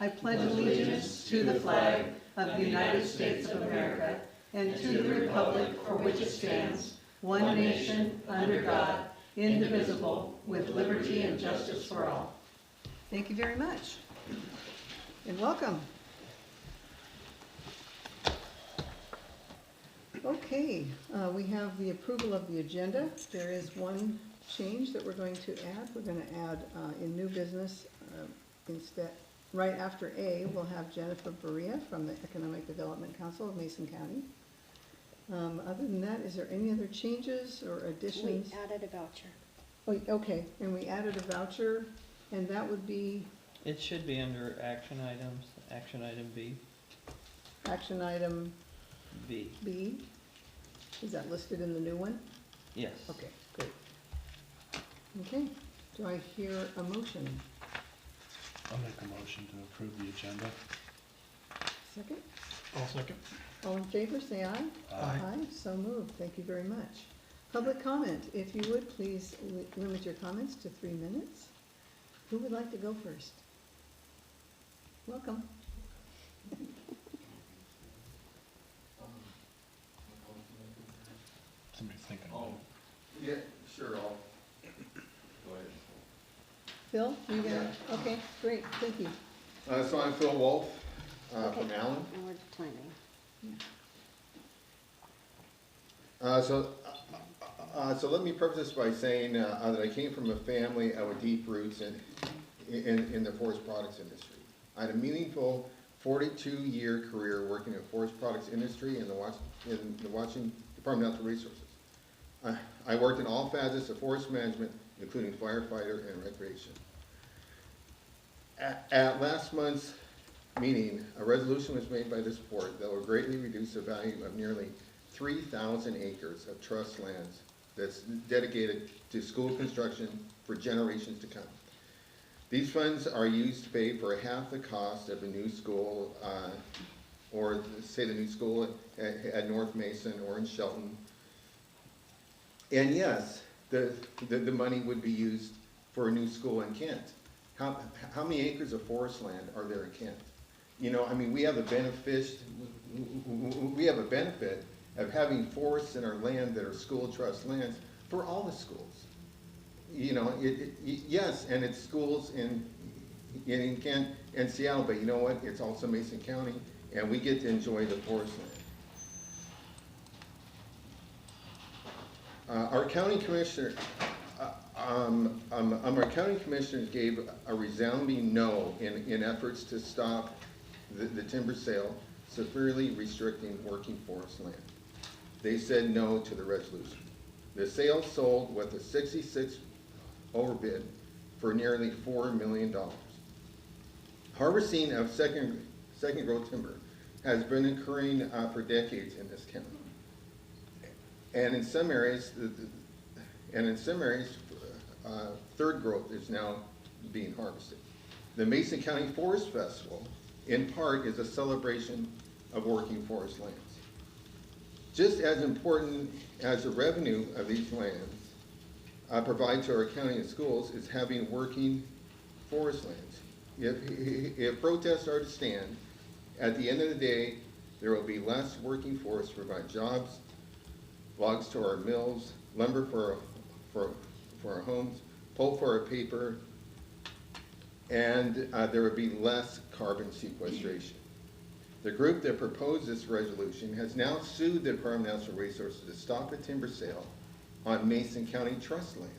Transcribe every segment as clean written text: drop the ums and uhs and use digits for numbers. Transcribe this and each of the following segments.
I pledge allegiance to the flag of the United States of America and to the republic for which it stands, one nation, under God, indivisible, with liberty and justice for all. Thank you very much, and welcome. Okay, we have the approval of the agenda. There is one change that we're going to add. We're going to add in new business instead, right after A, we'll have Jennifer Berea from the Economic Development Council of Mason County. Other than that, is there any other changes or additions? We added a voucher. Oh, okay, and we added a voucher, and that would be? It should be under action items, action item B. Action item B. B. Is that listed in the new one? Yes. Okay, great. Okay, do I hear a motion? I'll make a motion to approve the agenda. Second? I'll second. All in favor, say aye. Aye. Aye, so moved. Thank you very much. Public comment, if you would, please limit your comments to 3 minutes. Who would like to go first? Welcome. Somebody's thinking. Yeah, sure, I'll go ahead. Phil, you got it? Okay, great, thank you. So I'm Phil Wolf Okay. from Allyn. And we're timing. So let me preface this by saying that I came from a family with deep roots in the forest products industry. I had a meaningful 42-year career working in the forest products industry in the Washington Department of Natural Resources. I worked in all facets of forest management, including firefighter and recreation. At last month's meeting, a resolution was made by this board that will greatly reduce the value of nearly 3,000 acres of trust lands that's dedicated to school construction for generations to come. These funds are used to pay for half the cost of a new school, or say the new school at North Mason or in Shelton. And yes, the money would be used for a new school in Kent. How many acres of forest land are there in Kent? You know, I mean, we have a benefit of having forests in our land that are school trust lands for all the schools. You know, yes, and it's schools in Kent and Seattle, but you know what? It's also Mason County, and we get to enjoy the forest land. Our county commissioners gave a resounding no in efforts to stop the timber sale, severely restricting working forest land. They said no to the resolution. The sale sold with a 66 overbid for nearly $4 million. Harvesting of second growth timber has been occurring for decades in this county. And in some areas, third growth is now being harvested. The Mason County Forest Festival, in part, is a celebration of working forest lands. Just as important as the revenue of these lands provide to our county and schools is having working forest lands. If protests are to stand, at the end of the day, there will be less working forests to provide jobs, logs to our mills, lumber for our homes, pulp for our paper, and there would be less carbon sequestration. The group that proposed this resolution has now sued the Department of Natural Resources to stop a timber sale on Mason County trust lands.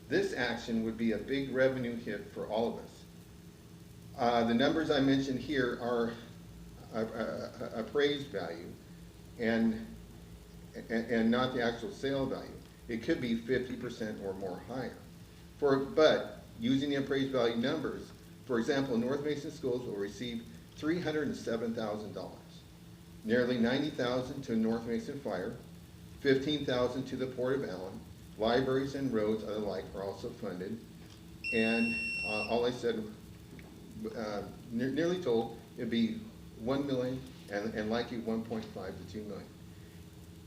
This action would be a big revenue hit for all of us. The numbers I mentioned here are appraised value and not the actual sale value. It could be 50% or more higher. But using the appraised value numbers, for example, North Mason schools will receive $307,000, nearly $90,000 to North Mason Fire, $15,000 to the Port of Allyn. Libraries and roads and the like are also funded, and all I said, nearly told, it'd be $1 million and likely 1.5 to 2 million.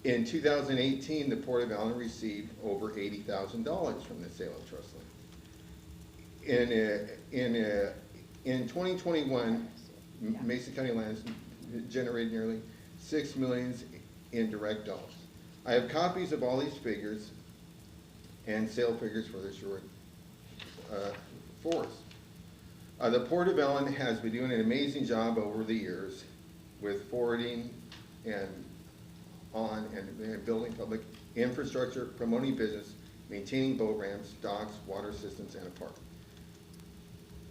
In 2018, the Port of Allyn received over $80,000 from the sale of trust land. In 2021, Mason County Lands generated nearly 6 million in direct dollars. I have copies of all these figures and sale figures for the Sherwood Forest. The Port of Allyn has been doing an amazing job over the years with forwarding and building public infrastructure, promoting business, maintaining boat ramps, docks, water systems, and a park.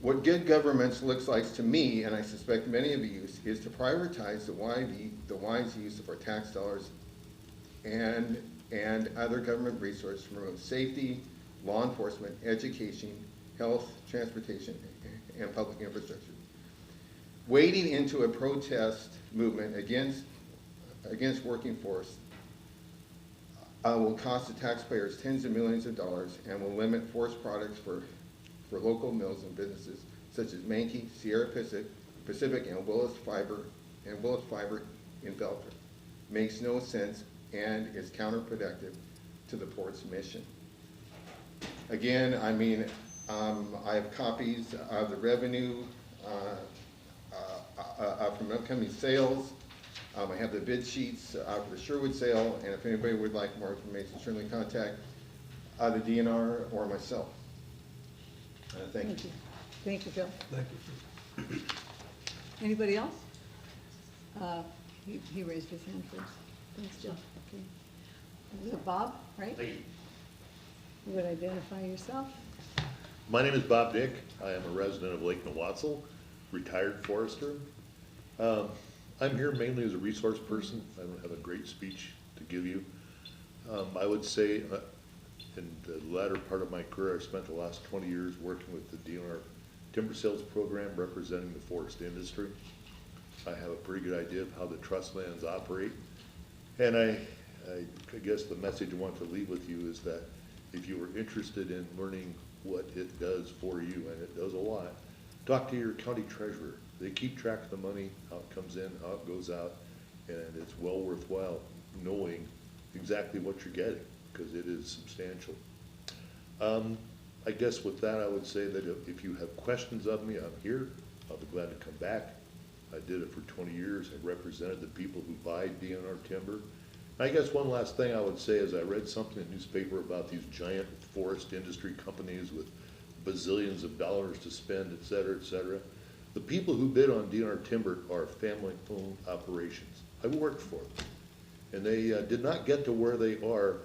What good governance looks like to me, and I suspect many of you, is to prioritize the wise use of our tax dollars and other government resources to promote safety, law enforcement, education, health, transportation, and public infrastructure. Wading into a protest movement against working force will cost the taxpayers tens of millions of dollars and will limit forest products for local mills and businesses such as Mankey, Sierra Pacific, and Willis Fiber in Belford. Makes no sense and is counterproductive to the port's mission. Again, I mean, I have copies of the revenue from upcoming sales. I have the bid sheets for the Sherwood sale, and if anybody would like more information, certainly contact the DNR or myself. Thank you. Thank you, Phil. Thank you. Anybody else? He raised his hand first. Thanks, Jill. Okay. So Bob, right? Thank you. You would identify yourself? My name is Bob Dick. I am a resident of Lake Nowatzel, retired forester. I'm here mainly as a resource person. I don't have a great speech to give you. I would say in the latter part of my career, I spent the last 20 years working with the DNR timber sales program representing the forest industry. I have a pretty good idea of how the trust lands operate. And I guess the message I want to leave with you is that if you are interested in learning what it does for you, and it does a lot, talk to your county treasurer. They keep track of the money, how it comes in, how it goes out, and it's well worthwhile knowing exactly what you're getting, because it is substantial. I guess with that, I would say that if you have questions of me, I'm here. I'll be glad to come back. I did it for 20 years. I represented the people who buy DNR timber. I guess one last thing I would say is I read something in the newspaper about these giant forest industry companies with bazillions of dollars to spend, et cetera, et cetera. The people who bid on DNR timber are family-owned operations. I worked for them. And they did not get to where they are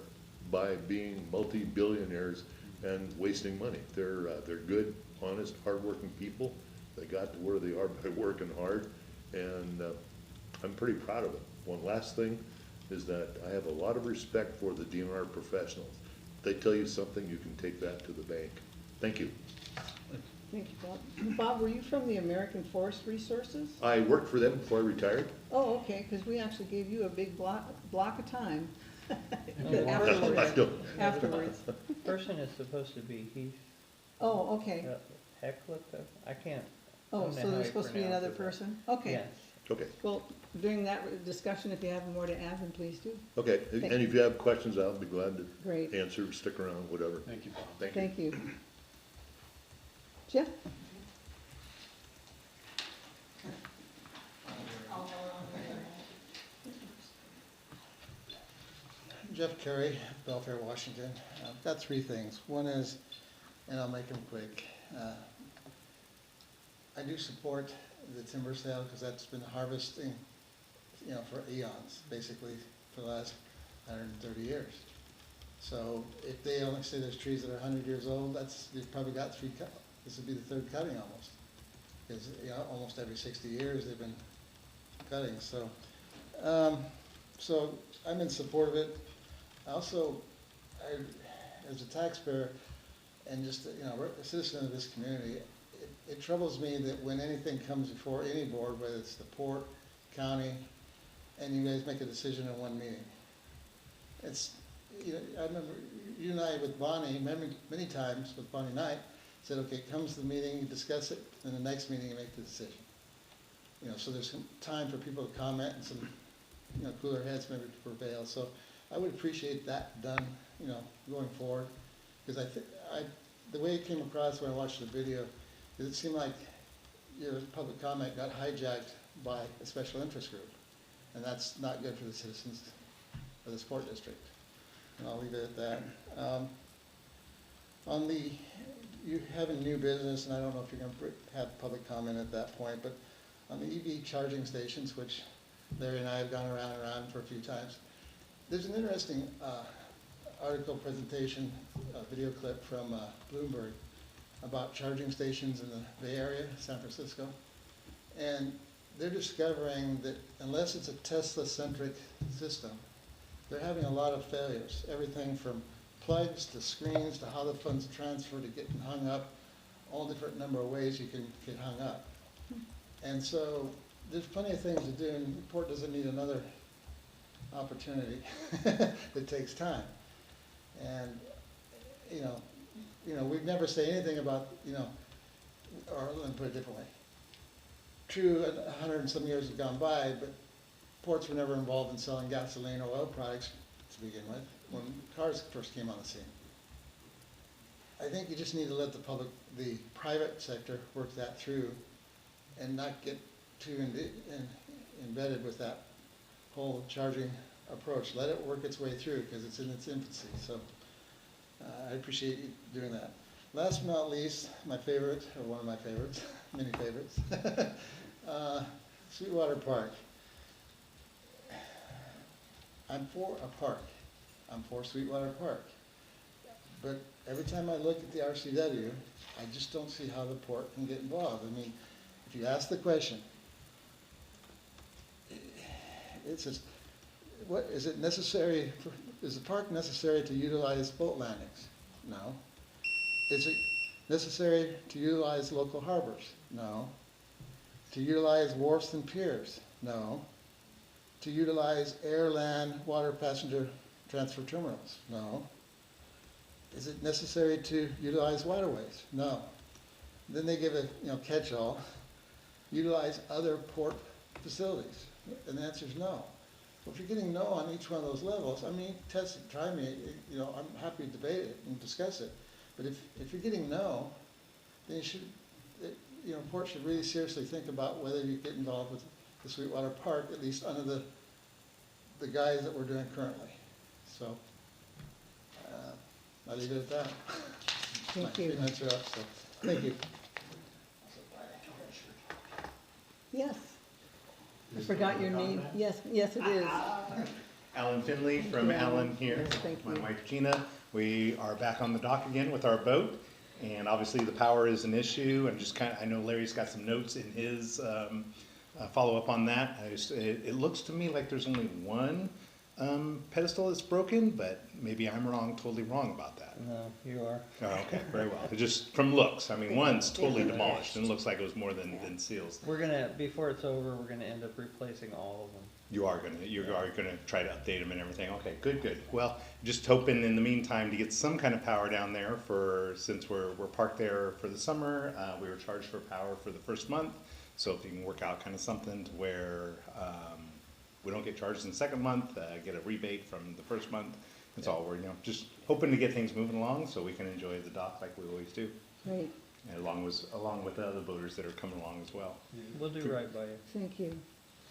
by being multi-billionaires and wasting money. They're good, honest, hardworking people. They got to where they are by working hard, and I'm pretty proud of it. One last thing is that I have a lot of respect for the DNR professionals. If they tell you something, you can take that to the bank. Thank you. Thank you, Bob. Bob, were you from the American Forest Resources? I worked for them before I retired. Oh, okay, because we actually gave you a big block of time No, afterwards. Person is supposed to be Heath Oh, okay. Heckliff, I can't. I Oh, don't know so how there's you supposed to be pronounce another it. person? Okay. Yes. Okay. Well, during that discussion, if you have more to add, then please do. Okay, and Thank if you have questions, I'll be glad to Great. answer, stick around, whatever. Thank you, Bob. Thank you. Thank you. Jeff? Jeff Carey, Belfair, Washington. I've got three things. One is, and I'll make them quick, I do support the timber sale because that's been harvesting, for eons, basically, for the last 130 years. So if they only say there's trees that are 100 years old, they've probably got three cut. This would be the third cutting almost, because almost every 60 years they've been cutting. So, so I'm in support of it. Also, as a taxpayer and just a citizen of this community, it troubles me that when anything comes before any board, whether it's the port, county, and you guys make a decision in one meeting. It's, I remember you and I with Bonnie, many times with Bonnie Knight, said, okay, comes to the meeting, you discuss it, and the next meeting you make the decision. So there's some time for people to comment and some, cooler heads maybe to prevail. So I would appreciate that done, going forward, because the way it came across when I watched the video, is it seemed like your public comment got hijacked by a special interest group. And that's not good for the citizens of the Sport District. And I'll leave it at that. On the, you have a new business, and I don't know if you're gonna have public comment at that point, but on the EV charging stations, which Larry and I have gone around and around for a few times, there's an interesting article presentation, video clip from Bloomberg about charging stations in the Bay Area, San Francisco. And they're discovering that unless it's a Tesla-centric system, they're having a lot of failures. Everything from plugs to screens to how the funds transfer to getting hung up, all different number of ways you can get hung up. And so there's plenty of things to do, and the port doesn't need another opportunity. It takes time. And, you know, we'd never say anything about, or let me put it differently. True, 100 and some years have gone by, but ports were never involved in selling gasoline or oil products to begin with when cars first came on the scene. I think you just need to let the private sector work that through and not get too embedded with that whole charging approach. Let it work its way through because it's in its infancy. So I appreciate you doing that. Last but not least, my favorite, or one of my favorites, many favorites, Sweetwater Park. I'm for a park. I'm for Sweetwater Park. But every time I look at the RCW, I just don't see how the port can get involved. I mean, if you ask the question, it says, what is it necessary, is the park necessary to utilize boat landings? No. Is it necessary to utilize local harbors? No. To utilize wharfs and piers? No. To utilize air, land, water, passenger transfer terminals? No. Is it necessary to utilize waterways? No. Then they give a catch-all, utilize other port facilities, and the answer is no. Well, if you're getting no on each one of those levels, I mean, test it, try me, I'm happy to debate it and discuss it. But if you're getting no, then port should really seriously think about whether you get involved with the Sweetwater Park, at least under the guise that we're doing currently. So, I'll leave it at that. Thank My you. 3 minutes are up, so, thank you. Yes. I forgot your name. Yes, it is. Allyn Finley from Allyn here. Yes, thank My you. wife Gina. We are back on the dock again with our boat, and obviously the power is an issue. I'm just I know Larry's got some notes in his follow up on that. It looks to me like there's only one pedestal that's broken, but maybe I'm totally wrong about that. No, you are. Oh, okay, very well. Just from looks, I mean, one's totally demolished, and it looks like it was more than seals. We're gonna, before it's over, we're gonna end up replacing all of them. You are gonna try to update them and everything. Okay, good. Well, just hoping in the meantime to get some kind of power down there since we're parked there for the summer. We were charged for power for the first month, so if you can work out kind of something to where we don't get charged in the second month, get a rebate from the first month. That's all we're just hoping to get things moving along so we can enjoy the dock like we always do, Great. and along with the other boaters that are coming along as well. We'll do right by you. Thank you.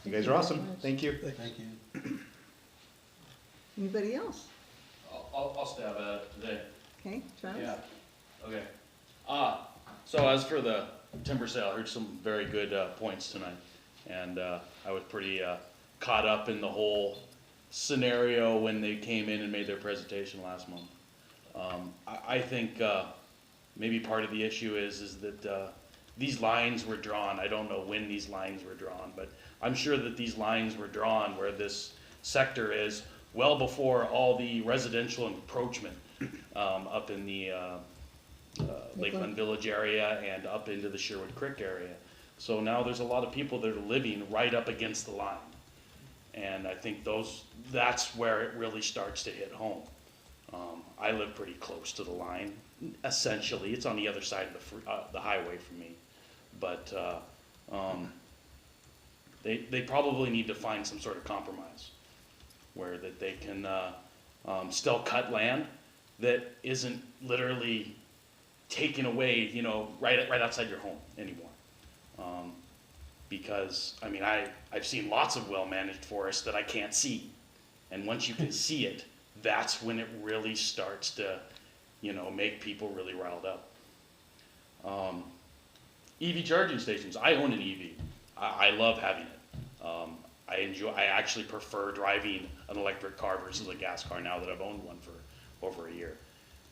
You guys are awesome. Thank you. Thank you. Anybody else? I'll stab at it today. Okay, Travis? Yeah, okay. So as for the timber sale, I heard some very good points tonight. And I was pretty caught up in the whole scenario when they came in and made their presentation last month. I think maybe part of the issue is that these lines were drawn. I don't know when these lines were drawn, but I'm sure that these lines were drawn where this sector is well before all the residential encroachment up in the Lakeland Village area and up into the Sherwood Creek area. So now there's a lot of people that are living right up against the line. And I think that's where it really starts to hit home. I live pretty close to the line, essentially. It's on the other side of the highway from me. But they probably need to find some sort of compromise where that they can still cut land that isn't literally taken away, right outside your home anymore. Because, I mean, I've seen lots of well-managed forests that I can't see. And once you can see it, that's when it really starts to, you know, make people really riled up. EV charging stations, I own an EV. I love having it. I actually prefer driving an electric car versus a gas car now that I've owned one for over a year.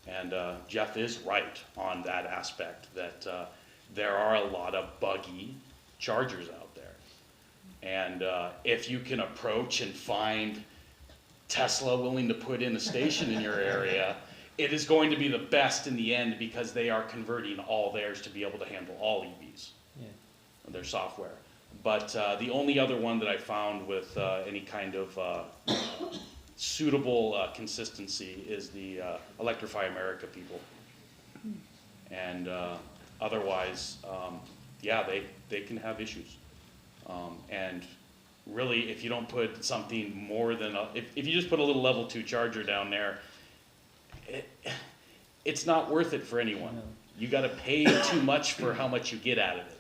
And Jeff is right on that aspect, that there are a lot of buggy chargers out there. And if you can approach and find Tesla willing to put in a station in your area, it is going to be the best in the end, because they are converting all theirs to be able to handle all EVs, Yeah. their software. But the only other one that I found with any kind of suitable consistency is the Electrify America people. And otherwise, yeah, they can have issues. And really, if you don't put something more than, if you just put a little level 2 charger down there, it's not worth it for anyone. No. You gotta pay too much for how much you get out of it.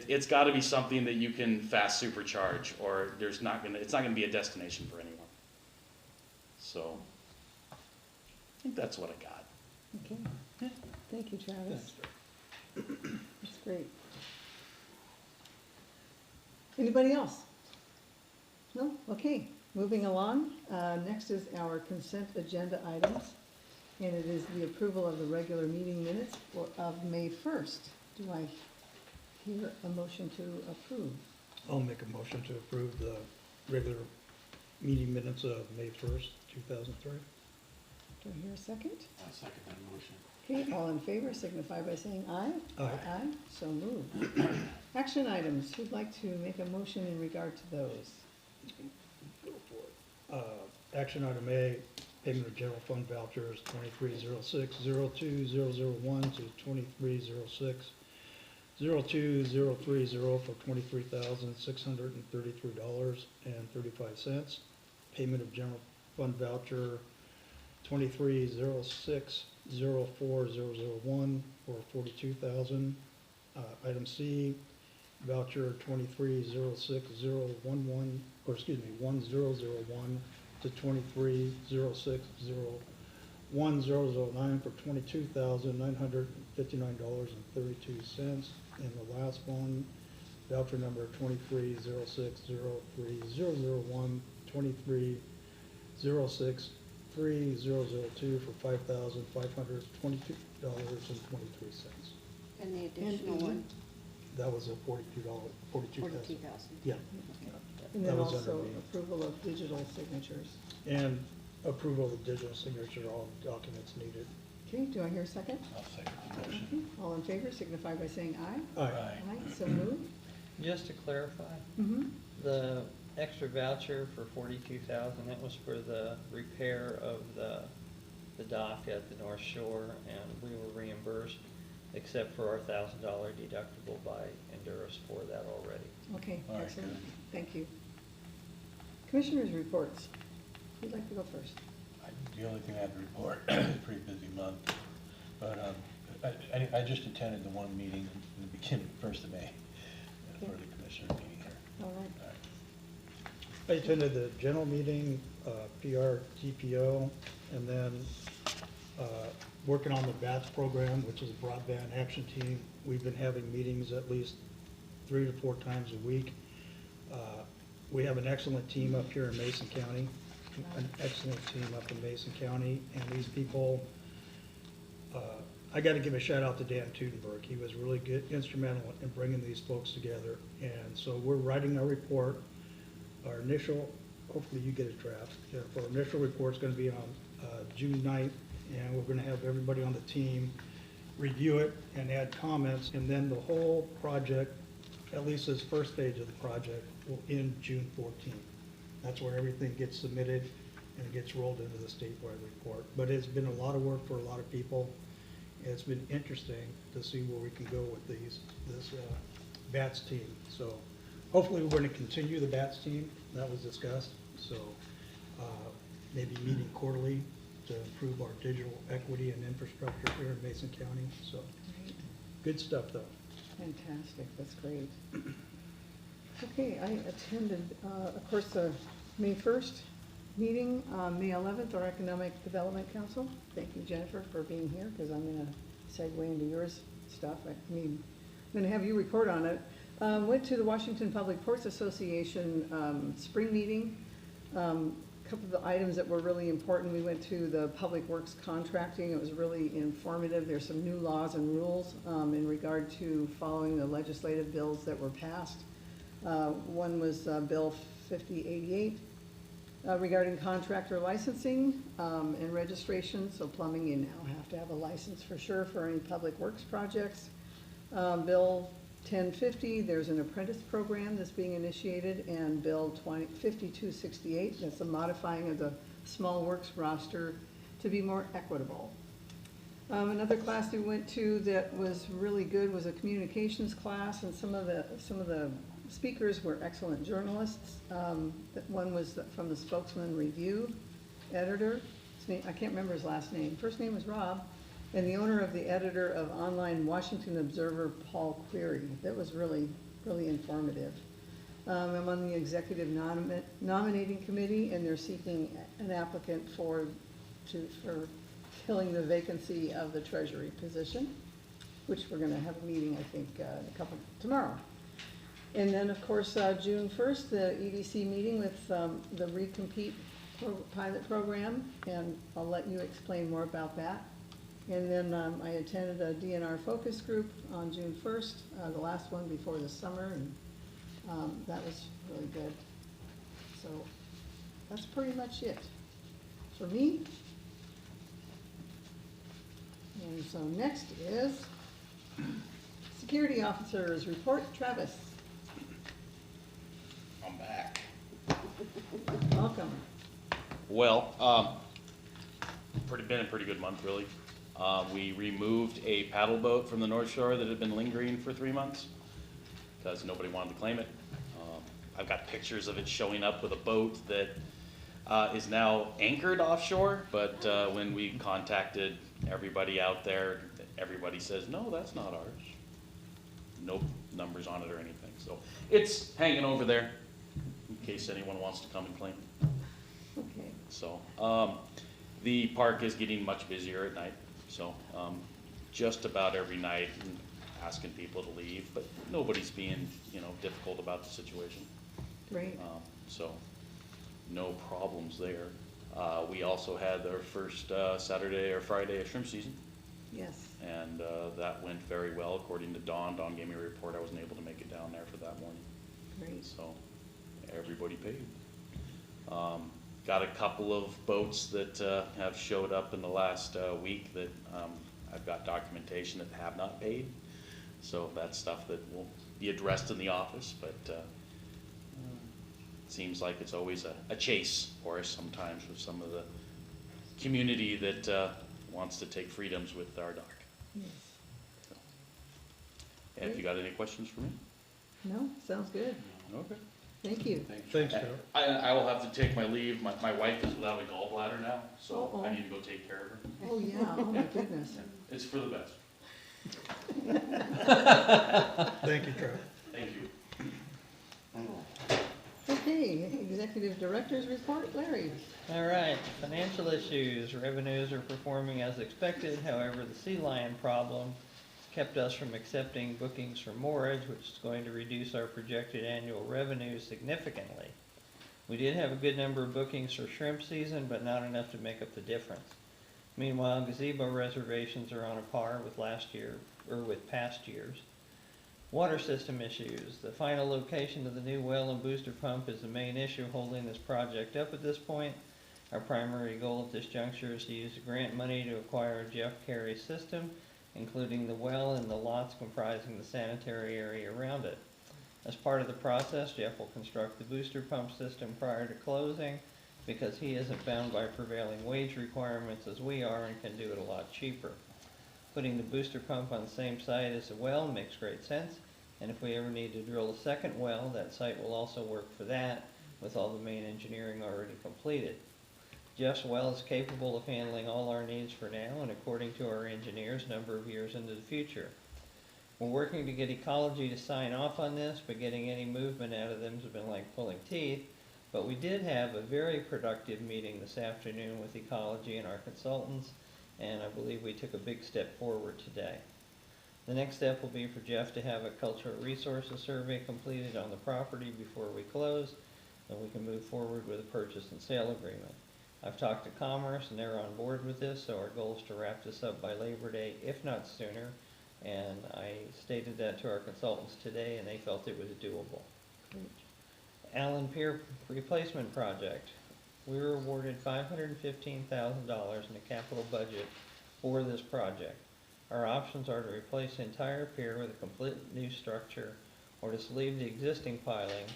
It's gotta be something that you can fast supercharge, or it's not gonna be a destination for anyone. So, I think that's what I got. Okay. Thank you, Travis. That's great. Anybody else? No? Okay, moving along. Next is our consent agenda items, and it is the approval of the regular meeting minutes of May 1st. Do I hear a motion to approve? I'll make a motion to approve the regular meeting minutes of May 1st, 2003. Do I hear a second? I'll second that motion. Okay, all in favor signify by saying aye. Aye. Aye, so moved. Action items, who'd like to make a motion in regard to those? Go for it. Action item A, payment of general fund vouchers 2306-02001 to 2306-02030 for $23,633.35. Payment of general fund voucher 2306-04001 for $42,000. Item C, voucher 2306-011, or excuse me, 1001 to 2306-01009 for $22,959.32. And the last one, voucher number 2306-03001, 2306-3002 for $5,522.23. And the additional And- one, That was a $42,000. 42,000. Yeah. And That then was under also me. approval of digital signatures. And approval of digital signature, all documents needed. Okay, do I hear a second? I'll second the Okay, motion. all in favor signify by saying aye. Aye. Aye, so moved. Just to clarify, Mm-hmm. the extra voucher for 42,000, that was for the repair of the dock at the North Shore, and we were reimbursed, except for our $1,000 deductible by Enduros for that already. Okay, All right, excellent, good. thank you. Commissioners' reports. Who'd like to go first? The only thing I have to report, it's a pretty busy month, but I just attended the one meeting in the beginning, 1st of May, for the commissioner meeting here. All right. All right. I attended the general meeting, PR, TPO, and then working on the BATS program, which is a broadband action team. We've been having meetings at least 3 to 4 times a week. We have an excellent team up here in Mason County, an excellent team up in Mason County, and these people, I got to give a shout out to Dan Tudenberg. He was really good, instrumental in bringing these folks together. And so we're writing our report. Our initial, hopefully you get a draft. Our initial report's going to be on June 9th, and we're going to have everybody on the team review it and add comments, and then the whole project, at least this first stage of the project, will end June 14th. That's where everything gets submitted and it gets rolled into the statewide report. But it's been a lot of work for a lot of people. It's been interesting to see where we can go with this BATS team. So hopefully we're going to continue the BATS team. That was discussed. So maybe meeting quarterly to improve our digital equity and infrastructure here in Mason County. So good stuff though. Fantastic, that's great. Okay, I attended, of course, the May 1st meeting, May 11th, our Economic Development Council. Thank you, Jennifer, for being here, because I'm going to segue into yours stuff. I'm going to have you report on it. Went to the Washington Public Ports Association spring meeting. Couple of the items that were really important, we went to the Public Works contracting. It was really informative. There's some new laws and rules in regard to following the legislative bills that were passed. One was Bill 5088 regarding contractor licensing and registration. So plumbing, you now have to have a license for sure for any public works projects. Bill 1050, there's an apprentice program that's being initiated, and Bill 5268, that's a modifying of the small works roster to be more equitable. Another class we went to that was really good was a communications class, and some of the speakers were excellent journalists. One was from the Spokesman Review editor. I can't remember his last name. First name was Rob. And the owner of the editor of online Washington Observer, Paul Query. That was really, really informative. I'm on the executive nominating committee, and they're seeking an applicant for filling the vacancy of the treasury position, which we're going to have a meeting, I think, tomorrow. And then, of course, June 1st, the EDC meeting with the Recompete pilot program, and I'll let you explain more about that. And then I attended a DNR focus group on June 1st, the last one before the summer, and that was really good. So that's pretty much it for me. And so next is Security Officers Report. Travis, I'm back. welcome. Well, been a pretty good month, really. We removed a paddle boat from the North Shore that had been lingering for 3 months because nobody wanted to claim it. I've got pictures of it showing up with a boat that is now anchored offshore, but when we contacted everybody out there, everybody says, no, that's not ours. No numbers on it or anything. So it's hanging over there in case anyone wants to come and claim it. Okay. So the park is getting much busier at night. So just about every night asking people to leave, but nobody's being, difficult about the situation. Great. So no problems there. We also had our first Saturday or Friday of shrimp season, Yes. and that went very well according to Dawn. Dawn gave me a report. I wasn't able to make it down there for that morning. Great. So everybody paid. Got a couple of boats that have showed up in the last week that I've got documentation that have not paid. So that's stuff that will be addressed in the office, but it seems like it's always a chase for us sometimes with some of the community that wants to take freedoms with our dock. Yes. So, have you got any questions for me? No, sounds good. Okay. Thank you. Thanks, Joe. I will have to take my leave. My wife is without a gallbladder now, so Uh-oh. I need to go take care of her. Oh, yeah, oh my goodness. It's for the best. Thank you, Travis. Thank you. Okay, Executive Director's Report, Larry. All right, financial issues. Revenues are performing as expected. However, the sea lion problem kept us from accepting bookings for moorage, which is going to reduce our projected annual revenue significantly. We did have a good number of bookings for shrimp season, but not enough to make up the difference. Meanwhile, gazebo reservations are on a par with last year, or with past years. Water system issues. The final location of the new well and booster pump is the main issue holding this project up at this point. Our primary goal at this juncture is to use the grant money to acquire a Jeff Carey system, including the well and the lots comprising the sanitary area around it. As part of the process, Jeff will construct the booster pump system prior to closing because he isn't bound by prevailing wage requirements as we are and can do it a lot cheaper. Putting the booster pump on the same site as the well makes great sense, and if we ever need to drill a second well, that site will also work for that, with all the main engineering already completed. Jeff's well is capable of handling all our needs for now and according to our engineers, a number of years into the future. We're working to get Ecology to sign off on this, but getting any movement out of them has been like pulling teeth. But we did have a very productive meeting this afternoon with Ecology and our consultants, and I believe we took a big step forward today. The next step will be for Jeff to have a cultural resources survey completed on the property before we close, and we can move forward with a purchase and sale agreement. I've talked to Commerce, and they're on board with this, so our goal is to wrap this up by Labor Day, if not sooner. And I stated that to our consultants today, and they felt it was doable. Allyn Pier Replacement Project. We were awarded $515,000 in the capital budget for this project. Our options are to replace the entire pier with a complete new structure, or to leave the existing pilings,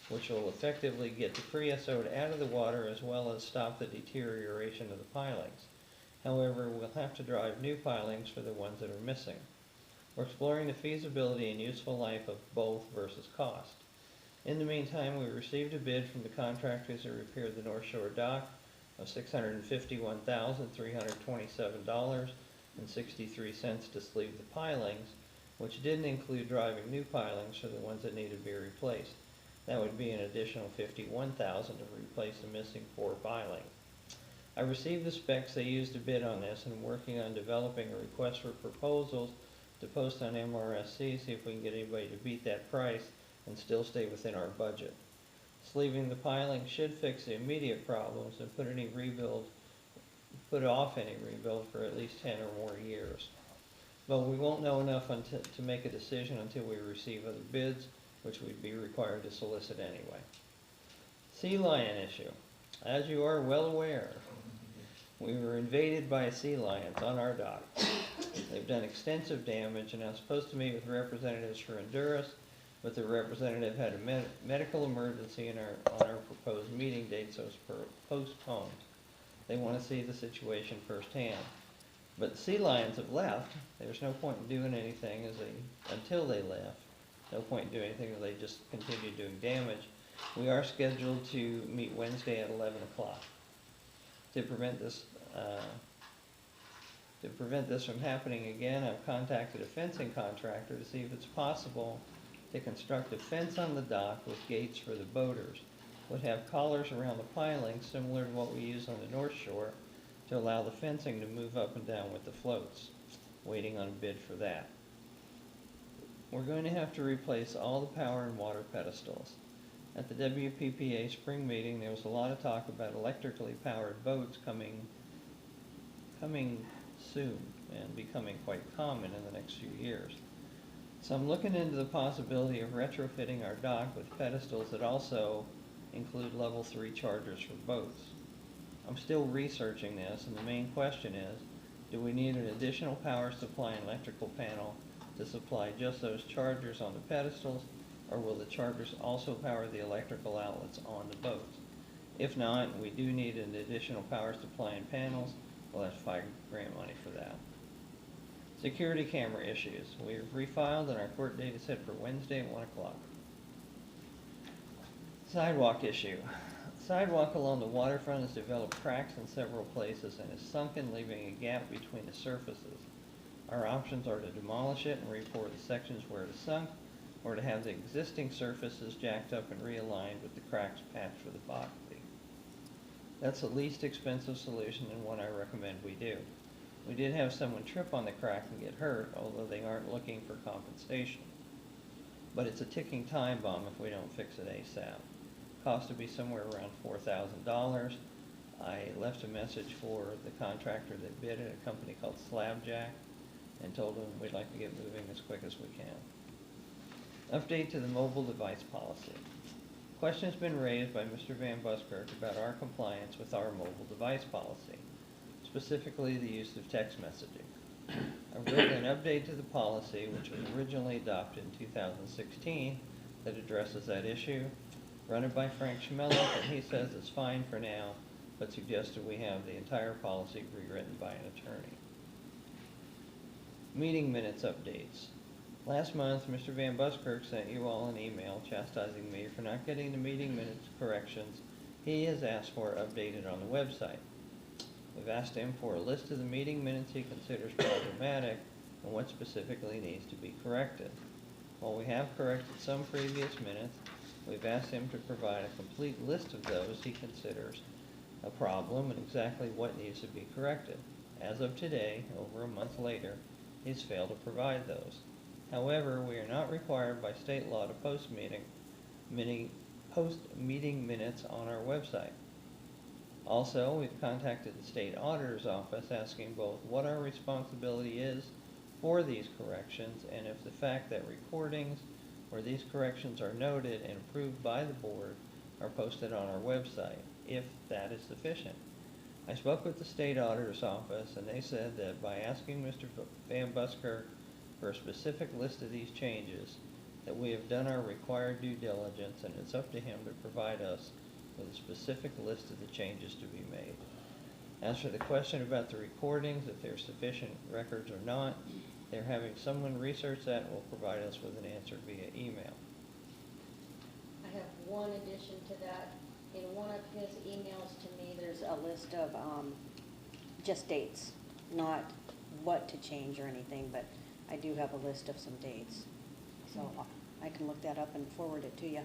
which will effectively get the creosote out of the water as well as stop the deterioration of the pilings. However, we'll have to drive new pilings for the ones that are missing. We're exploring the feasibility and useful life of both versus cost. In the meantime, we received a bid from the contractors that repaired the North Shore dock of $651,327.63 to sleeve the pilings, which didn't include driving new pilings for the ones that needed to be replaced. That would be an additional $51,000 to replace the missing 4 pilings. I received the specs they used to bid on this, and I'm working on developing a request for proposals to post on MRSC, see if we can get anybody to beat that price and still stay within our budget. Sleeving the piling should fix the immediate problems and put off any rebuild for at least 10 or more years. But we won't know enough to make a decision until we receive other bids, which we'd be required to solicit anyway. Sea lion issue. As you are well aware, we were invaded by sea lions on our dock. They've done extensive damage, and I was supposed to meet with representatives for Honduras, but the representative had a medical emergency on our proposed meeting date, so it's postponed. They want to see the situation firsthand. But the sea lions have left. There's no point in doing anything until they left. No point in doing anything if they just continue doing damage. We are scheduled to meet Wednesday at 11 o'clock. To prevent this from happening again, I've contacted a fencing contractor to see if it's possible to construct a fence on the dock with gates for the boaters. Would have collars around the pilings similar to what we use on the North Shore to allow the fencing to move up and down with the floats. Waiting on a bid for that. We're going to have to replace all the power and water pedestals. At the WPPA spring meeting, there was a lot of talk about electrically powered boats coming soon and becoming quite common in the next few years. So I'm looking into the possibility of retrofitting our dock with pedestals that also include level 3 chargers for boats. I'm still researching this, and the main question is, do we need an additional power supply and electrical panel to supply just those chargers on the pedestals, or will the chargers also power the electrical outlets on the boats? If not, we do need an additional power supply and panels. We'll have $5,000 money for that. Security camera issues. We've refiled, and our court date is set for Wednesday at 1 o'clock. Sidewalk issue. Sidewalk along the waterfront has developed cracks in several places and is sunken, leaving a gap between the surfaces. Our options are to demolish it and re-pour the sections where it is sunk, or to have the existing surfaces jacked up and realigned with the cracks patched with epoxy. That's the least expensive solution and one I recommend we do. We did have someone trip on the crack and get hurt, although they aren't looking for compensation. But it's a ticking time bomb if we don't fix it ASAP. Cost to be somewhere around $4,000. I left a message for the contractor that bid it, a company called Slabjack, and told them we'd like to get moving as quick as we can. Update to the mobile device policy. Question's been raised by Mr. Van Buskirk about our compliance with our mobile device policy, specifically the use of text messaging. I've written an update to the policy, which was originally adopted in 2016, that addresses that issue. Run it by Frank Schmelik, and he says it's fine for now, but suggested we have the entire policy rewritten by an attorney. Meeting minutes updates. Last month, Mr. Van Buskirk sent you all an email chastising me for not getting the meeting minutes corrections he has asked for updated on the website. We've asked him for a list of the meeting minutes he considers problematic, and what specifically needs to be corrected. While we have corrected some previous minutes, we've asked him to provide a complete list of those he considers a problem and exactly what needs to be corrected. As of today, over a month later, he's failed to provide those. However, we are not required by state law to post meeting minutes on our website. Also, we've contacted the state auditor's office asking both what our responsibility is for these corrections and if the fact that recordings where these corrections are noted and approved by the board are posted on our website, if that is sufficient. I spoke with the state auditor's office and they said that by asking Mr. Van Buskirk for a specific list of these changes, that we have done our required due diligence and it's up to him to provide us with a specific list of the changes to be made. As for the question about the recordings, if there's sufficient records or not, they're having someone research that and will provide us with an answer via email. I have one addition to that. In one of his emails to me, there's a list of just dates, not what to change or anything, but I do have a list of some dates. So I can look that up and forward it to you.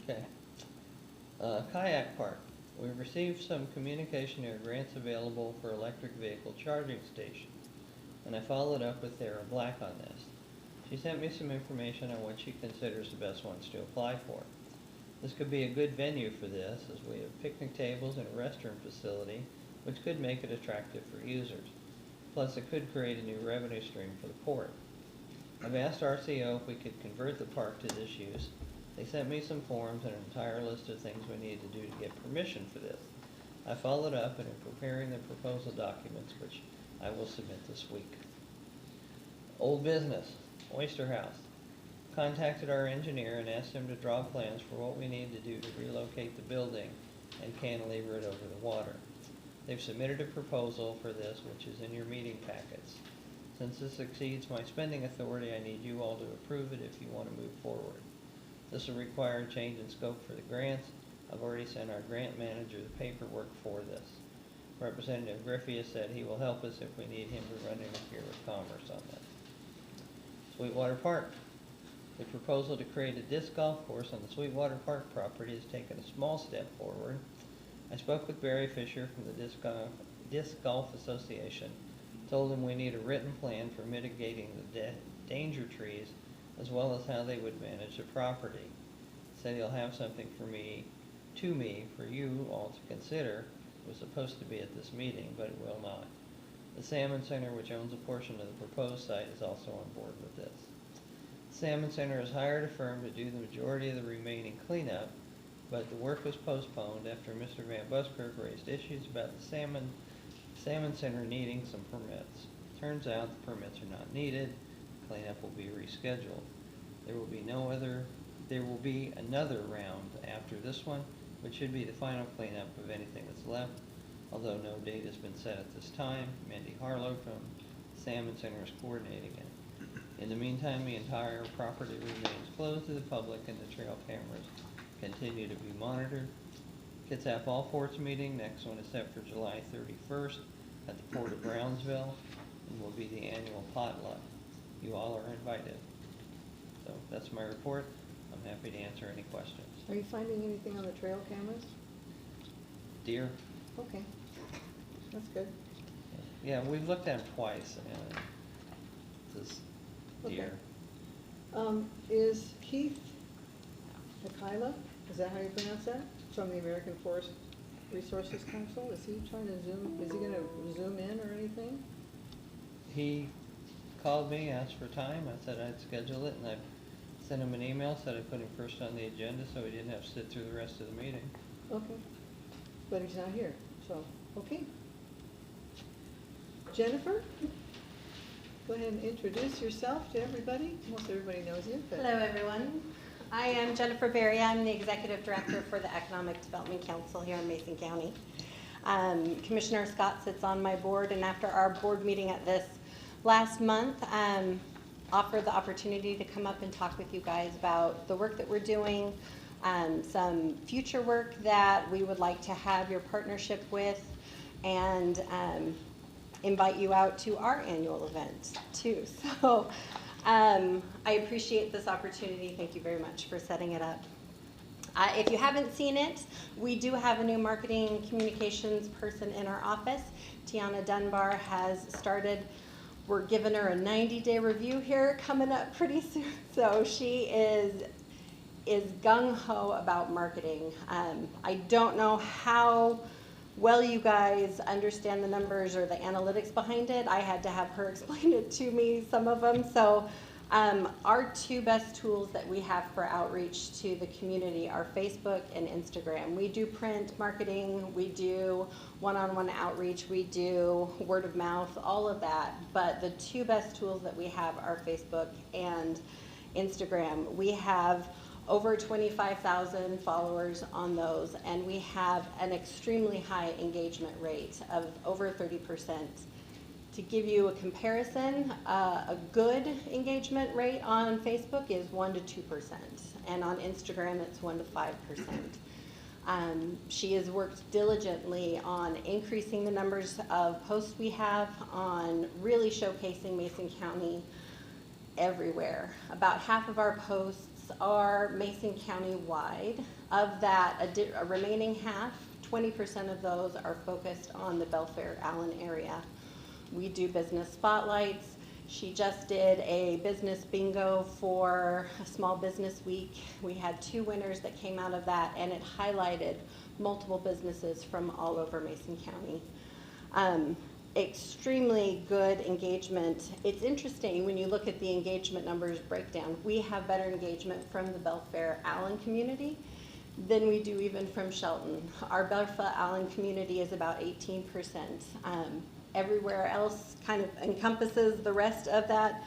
Okay. Kayak Park. We've received some communication or grants available for electric vehicle charging stations, and I followed up with Sarah Black on this. She sent me some information on what she considers the best ones to apply for. This could be a good venue for this, as we have picnic tables and a restroom facility, which could make it attractive for users. Plus, it could create a new revenue stream for the port. I've asked RCO if we could convert the park to this use. They sent me some forms and an entire list of things we needed to do to get permission for this. I followed up and am preparing the proposal documents, which I will submit this week. Old business, Oyster House. Contacted our engineer and asked him to draw plans for what we need to do to relocate the building and cantilever it over the water. They've submitted a proposal for this, which is in your meeting packets. Since this exceeds my spending authority, I need you all to approve it if you want to move forward. This will require a change in scope for the grants. I've already sent our grant manager the paperwork for this. Representative Griffey has said he will help us if we need him to run interfere with commerce on this. Sweetwater Park. The proposal to create a disc golf course on the Sweetwater Park property has taken a small step forward. I spoke with Barry Fisher from the Disc Golf Association, told him we need a written plan for mitigating the danger trees as well as how they would manage the property. Said he'll have something for you all to consider. It was supposed to be at this meeting, but it will not. The Salmon Center, which owns a portion of the proposed site, is also on board with this. The Salmon Center has hired a firm to do the majority of the remaining cleanup, but the work was postponed after Mr. Van Buskirk raised issues about the Salmon Center needing some permits. Turns out the permits are not needed. Cleanup will be rescheduled. There will be another round after this one, which should be the final cleanup of anything that's left, although no date has been set at this time. Mandy Harlow from Salmon Center is coordinating it. In the meantime, the entire property remains closed to the public and the trail cameras continue to be monitored. Kitsap All Ports meeting, next one is set for July 31st at the Port of Brownsville, and will be the annual potluck. You all are invited. So that's my report. I'm happy to answer any questions. Are you finding anything on the trail cameras? Deer? Okay, that's good. Yeah, we've looked at them twice, and this deer. Is Keith Hakila, is that how you pronounce that? From the American Forest Resources Council? Is he trying to zoom, is he gonna zoom in or anything? He called me, asked for time. I said I'd schedule it, and I sent him an email, said I'd put him first on the agenda so he didn't have to sit through the rest of the meeting. Okay, but he's not here, so, okay. Jennifer, go ahead and introduce yourself to everybody. Most everybody knows you, but. Hello, everyone. I am Jennifer Berry. I'm the Executive Director for the Economic Development Council here in Mason County. Commissioner Scott sits on my board, and after our board meeting at this last month, offered the opportunity to come up and talk with you guys about the work that we're doing, some future work that we would like to have your partnership with, and invite you out to our annual event too. So I appreciate this opportunity. Thank you very much for setting it up. If you haven't seen it, we do have a new marketing and communications person in our office. Tiana Dunbar has started. We're giving her a 90-day review here coming up pretty soon. So she is gung-ho about marketing. I don't know how well you guys understand the numbers or the analytics behind it. I had to have her explain it to me, some of them. So our two best tools that we have for outreach to the community are Facebook and Instagram. We do print marketing, we do one-on-one outreach, we do word of mouth, all of that. But the two best tools that we have are Facebook and Instagram. We have over 25,000 followers on those, and we have an extremely high engagement rate of over 30%. To give you a comparison, a good engagement rate on Facebook is 1 to 2%, and on Instagram it's 1 to 5%. She has worked diligently on increasing the numbers of posts we have, on really showcasing Mason County everywhere. About half of our posts are Mason County wide. Of that, a remaining half, 20% of those are focused on the Belfair Allyn area. We do business spotlights. She just did a business bingo for a small business week. We had 2 winners that came out of that, and it highlighted multiple businesses from all over Mason County. Extremely good engagement. It's interesting when you look at the engagement numbers breakdown. We have better engagement from the Belfair Allyn community than we do even from Shelton. Our Belfair Allyn community is about 18%. Everywhere else kind of encompasses the rest of that,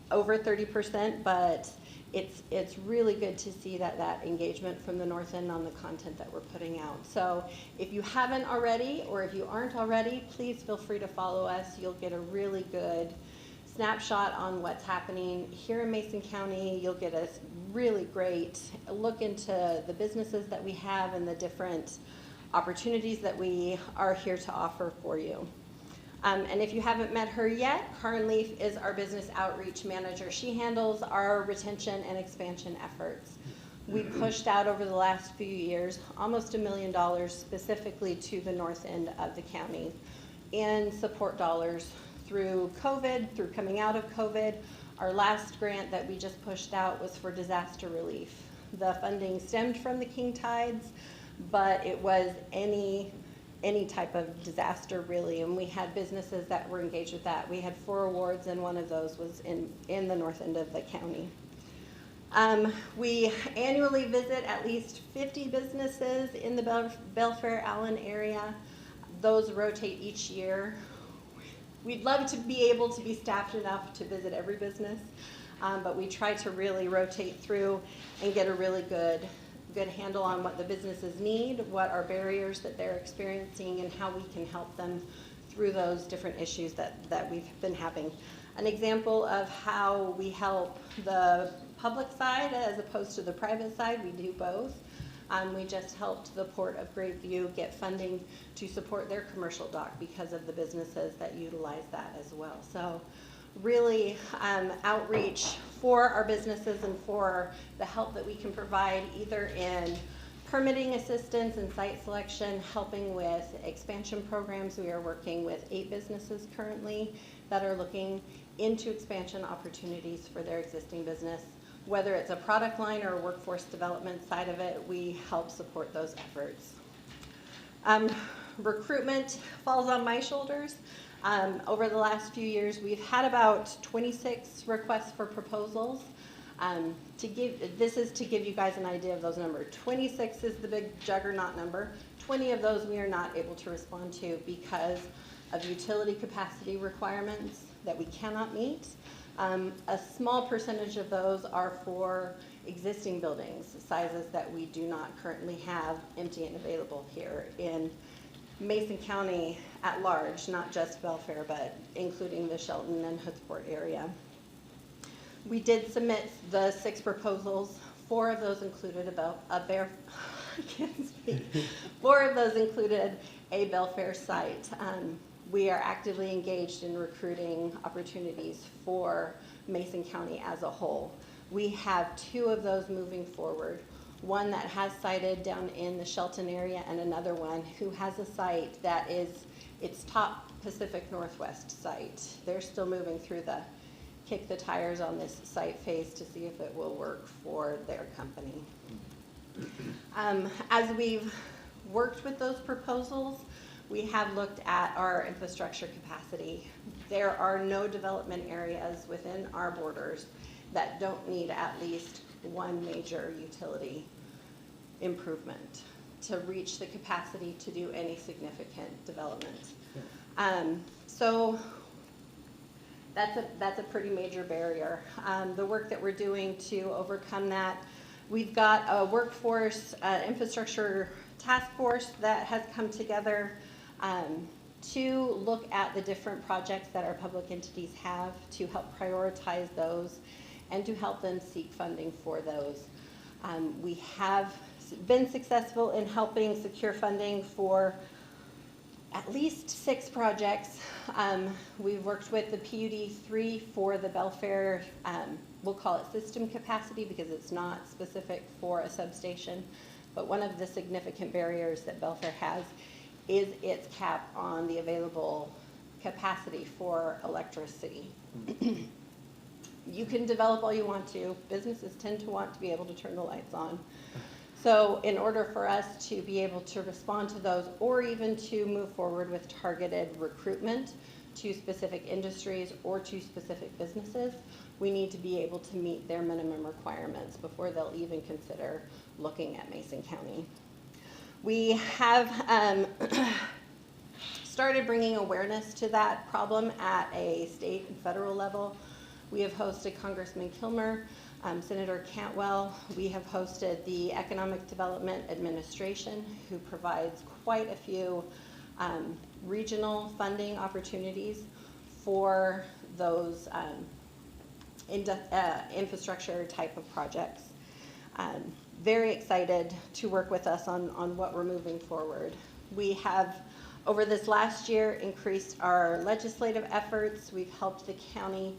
over 30%, but it's really good to see that engagement from the North End on the content that we're putting out. So if you haven't already, or if you aren't already, please feel free to follow us. You'll get a really good snapshot on what's happening here in Mason County. You'll get a really great look into the businesses that we have and the different opportunities that we are here to offer for you. And if you haven't met her yet, Karin Leaf is our business outreach manager. She handles our retention and expansion efforts. We pushed out over the last few years almost $1 million specifically to the north end of the county in support dollars through COVID, through coming out of COVID. Our last grant that we just pushed out was for disaster relief. The funding stemmed from the king tides, but it was any type of disaster really, and we had businesses that were engaged with that. We had 4 awards, and one of those was in the north end of the county. We annually visit at least 50 businesses in the Belfair Allyn area. Those rotate each year. We'd love to be able to be staffed enough to visit every business, but we try to really rotate through and get a really good handle on what the businesses need, what are barriers that they're experiencing, and how we can help them through those different issues that we've been having. An example of how we help the public side as opposed to the private side, we do both. We just helped the Port of Grapeview get funding to support their commercial dock because of the businesses that utilize that as well. So really outreach for our businesses and for the help that we can provide either in permitting assistance and site selection, helping with expansion programs. We are working with 8 businesses currently that are looking into expansion opportunities for their existing business. Whether it's a product line or a workforce development side of it, we help support those efforts. Recruitment falls on my shoulders. Over the last few years, we've had about 26 requests for proposals. This is to give you guys an idea of those numbers. 26 is the big juggernaut number. 20 of those we are not able to respond to because of utility capacity requirements that we cannot meet. A small percentage of those are for existing buildings, sizes that we do not currently have empty and available here in Mason County at large, not just Belfair, but including the Shelton and Hoodsport area. We did submit the 6 proposals. 4 of those included I can't speak. 4 of those included a Belfair site. we are actively engaged in recruiting opportunities for Mason County as a whole. We have 2 of those moving forward. One that has sited down in the Shelton area and another one who has a site that is its top Pacific Northwest site. They're still moving through the kick the tires on this site phase to see if it will work for their company. As we've worked with those proposals, we have looked at our infrastructure capacity. There are no development areas within our borders that don't need at least one major utility improvement to reach the capacity to do any significant development. So that's a pretty major barrier. The work that we're doing to overcome that, we've got a workforce infrastructure task force that has come together to look at the different projects that our public entities have, to help prioritize those and to help them seek funding for those. We have been successful in helping secure funding for at least 6 projects. We've worked with the PUD 3 for the Belfair, we'll call it system capacity because it's not specific for a substation, but one of the significant barriers that Belfair has is its cap on the available capacity for electricity. You can develop all you want to. Businesses tend to want to be able to turn the lights on. So in order for us to be able to respond to those, or even to move forward with targeted recruitment to specific industries or to specific businesses, we need to be able to meet their minimum requirements before they'll even consider looking at Mason County. We have started bringing awareness to that problem at a state and federal level. We have hosted Congressman Kilmer, Senator Cantwell. We have hosted the Economic Development Administration, who provides quite a few regional funding opportunities for those infrastructure type of projects. Very excited to work with us on what we're moving forward. We have, over this last year, increased our legislative efforts. We've helped the county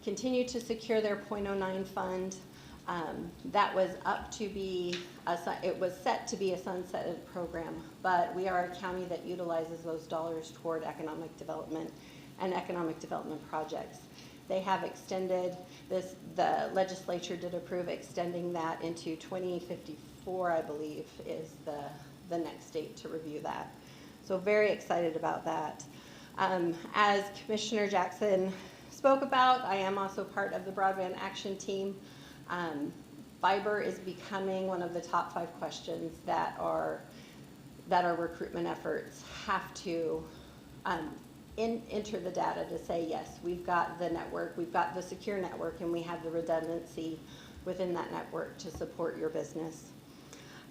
continue to secure their .09 fund. That was up to be, it was set to be a sunsetted program, but we are a county that utilizes those dollars toward economic development and economic development projects. They have extended this, the legislature did approve extending that into 2054, I believe, is the next date to review that. So very excited about that. As Commissioner Jackson spoke about, I am also part of the Broadband Action Team. Fiber is becoming one of the top 5 questions that our recruitment efforts have to enter the data to say, yes, we've got the network, we've got the secure network, and we have the redundancy within that network to support your business.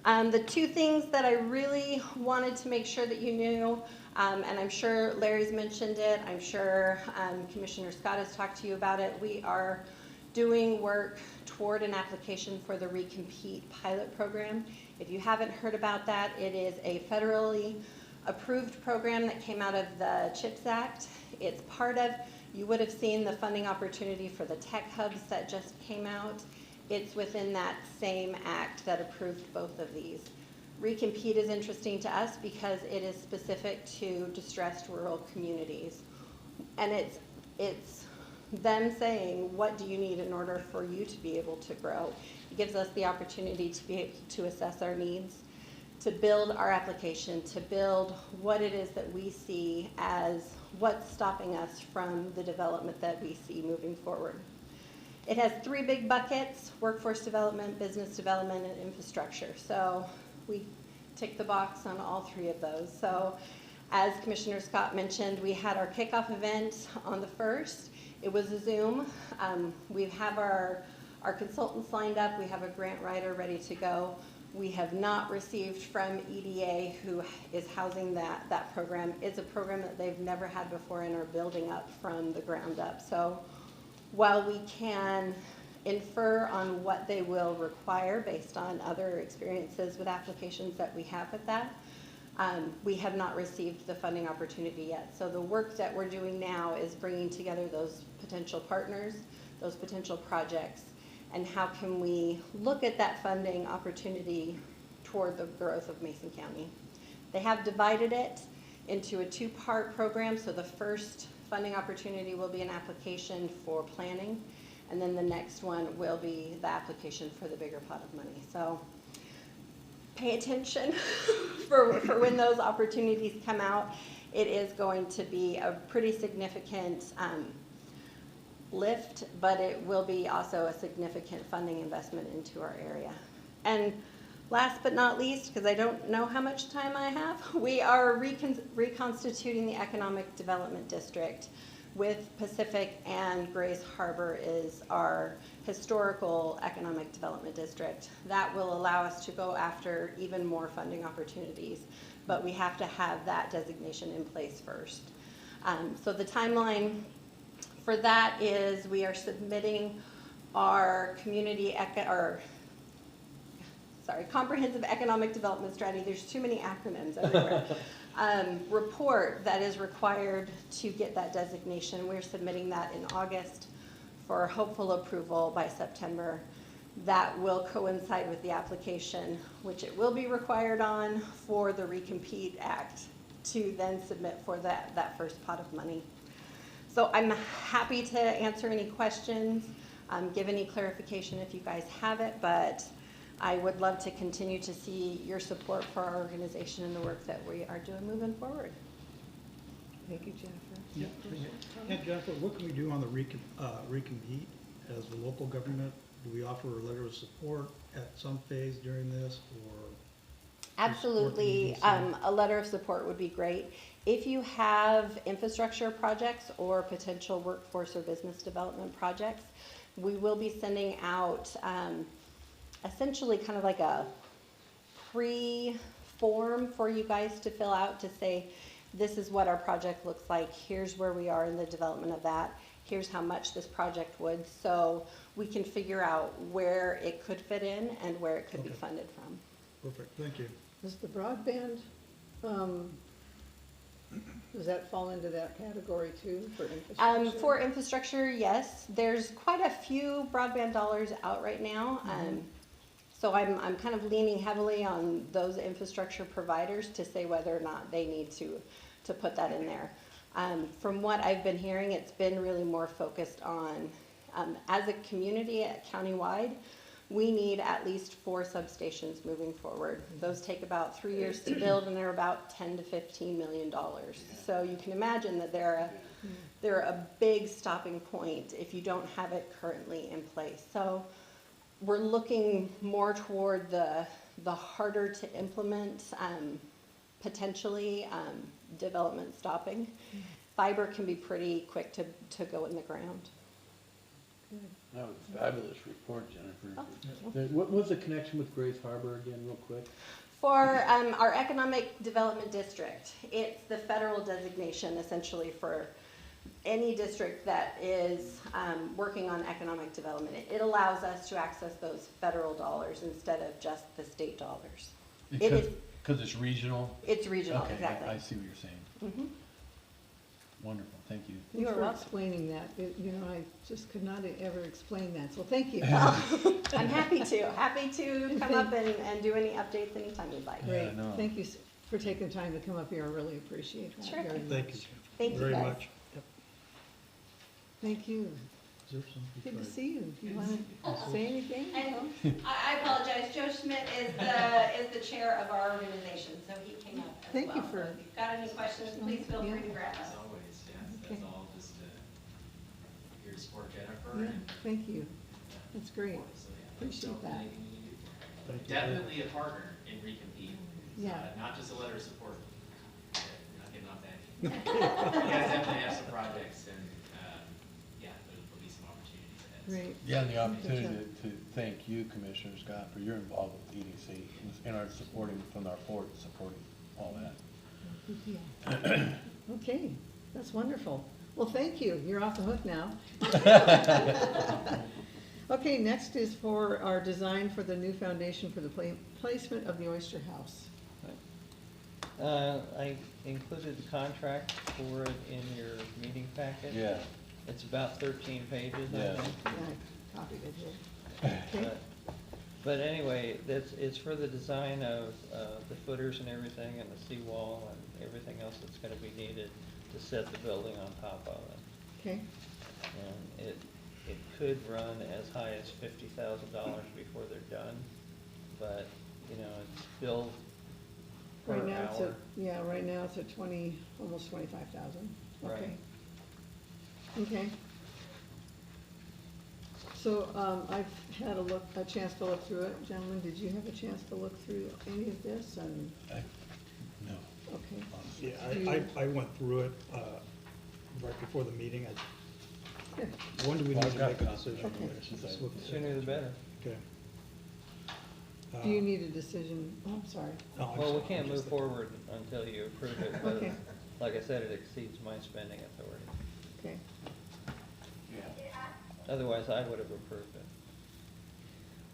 The 2 things that I really wanted to make sure that you knew, and I'm sure Larry's mentioned it, I'm sure Commissioner Scott has talked to you about it, we are doing work toward an application for the Recompete pilot program. If you haven't heard about that, it is a federally approved program that came out of the CHIPS Act. It's part of, you would have seen the funding opportunity for the tech hubs that just came out. It's within that same act that approved both of these. Recompete is interesting to us because it is specific to distressed rural communities. And it's them saying, what do you need in order for you to be able to grow? It gives us the opportunity to be able to assess our needs, to build our application, to build what it is that we see as what's stopping us from the development that we see moving forward. It has 3 big buckets: workforce development, business development, and infrastructure. So we tick the box on all 3 of those. So as Commissioner Scott mentioned, we had our kickoff event on the 1st. It was a Zoom. We have our consultants lined up. We have a grant writer ready to go. We have not received from EDA, who is housing that program. It's a program that they've never had before and are building up from the ground up. So while we can infer on what they will require based on other experiences with applications that we have with that, We have not received the funding opportunity yet. So the work that we're doing now is bringing together those potential partners, those potential projects, and how can we look at that funding opportunity toward the growth of Mason County. They have divided it into a two-part program. So the first funding opportunity will be an application for planning, and then the next one will be the application for the bigger pot of money. So pay attention for when those opportunities come out. It is going to be a pretty significant lift, but it will be also a significant funding investment into our area. And last but not least, because I don't know how much time I have, we are reconstituting the Economic Development District with Pacific, and Grays Harbor is our historical economic development district. That will allow us to go after even more funding opportunities, but we have to have that designation in place first. So the timeline for that is we are submitting our comprehensive economic development strategy. There's too many acronyms everywhere. Report that is required to get that designation. We're submitting that in August for hopeful approval by September. That will coincide with the application, which it will be required on for the Recompete Act to then submit for that first pot of money. So I'm happy to answer any questions, give any clarification if you guys have it, but I would love to continue to see your support for our organization and the work that we are doing moving forward. Thank you, Jennifer. Yeah. Yeah, Jennifer, what can we do on the recompete as a local government? Do we offer a letter of support at some phase during this, or? Absolutely, a letter of support would be great. If you have infrastructure projects or potential workforce or business development projects, we will be sending out essentially kind of like a pre-form for you guys to fill out to say, this is what our project looks like, here's where we are in the development of that, here's how much this project would, so we can figure out where it could fit in and where it could be funded from. Perfect, thank you. Does the broadband, does that fall into that category too, for infrastructure? For infrastructure, yes. There's quite a few broadband dollars out right now. So I'm kind of leaning heavily on those infrastructure providers to say whether or not they need to put that in there. From what I've been hearing, it's been really more focused on, as a community countywide, we need at least 4 substations moving forward. Those take about 3 years to build, and they're about $10 to $15 million. So you can imagine that they're a big stopping point if you don't have it currently in place. So we're looking more toward the harder to implement, potentially development stopping. Fiber can be pretty quick to go in the ground. That was a fabulous report, Jennifer. Oh. What was the connection with Grays Harbor again, real quick? For our economic development district, it's the federal designation essentially for any district that is working on economic development. It allows us to access those federal dollars instead of just the state dollars. Because it's regional? It's regional, Okay, exactly. I see what you're saying. Mhm. Wonderful, thank you. Thanks You're for welcome. explaining that. You know, I just could not ever explain that, so thank you. I'm happy to come up and do any updates anytime you'd like. Yeah, Great, no. thank you for taking the time to come up here, I really appreciate that Sure. very much. Thank you. Thank you, Very guys. much. Yep. Thank you. Is there some Good to besides- see you. Do you want to say anything? And I apologize, Joe Schmidt is the chair of our organization, so he came up as well. Thank you for- So if you've got any questions, please feel free to grab us. As always, yeah, Okay. that's all, just here to support Jennifer Yeah, and. thank you. That's great. So, yeah, Appreciate so that. anything you need for her. Thank you. Definitely a partner in Recompete. Yeah. Not just a letter of support. You're not getting off that. You guys definitely have some projects and, yeah, there'll be some opportunities ahead. Great. Yeah, and the opportunity job. to thank you, Commissioner Scott, for your involvement with EDC and our supporting, from our board, supporting all that. Good deal. Okay, that's wonderful. Well, thank you. You're off the hook now. Okay, next is for our design for the new foundation for the placement of the Oyster House. I included the contract for it in your meeting packet. Yeah. It's about 13 pages, I Yeah. think. Yeah, I copied it here. Okay. But anyway, it's for the design of the footers and everything, and the seawall and everything else that's gonna be needed to set the building on top of it. Okay, And it could run as high as $50,000 before they're done, but, you know, it's billed per right now it's at, hour. yeah, right now it's at 20, almost 25,000. Okay. Right. Okay. So, I've had a chance to look through it. Gentlemen, did you have a chance to look through any of this? And, No. okay. Yeah, I went through it, right before the meeting. Here. When do we Well, need I've to got make a copies decision? Okay. Let's look at it. Sooner the better. Okay. Do you need a decision? Oh, I'm sorry. No, I'm Well, we sorry, can't I'm move just- forward until you approve it, because, Okay. like I said, it exceeds my spending authority. Okay. Otherwise, I would have approved it.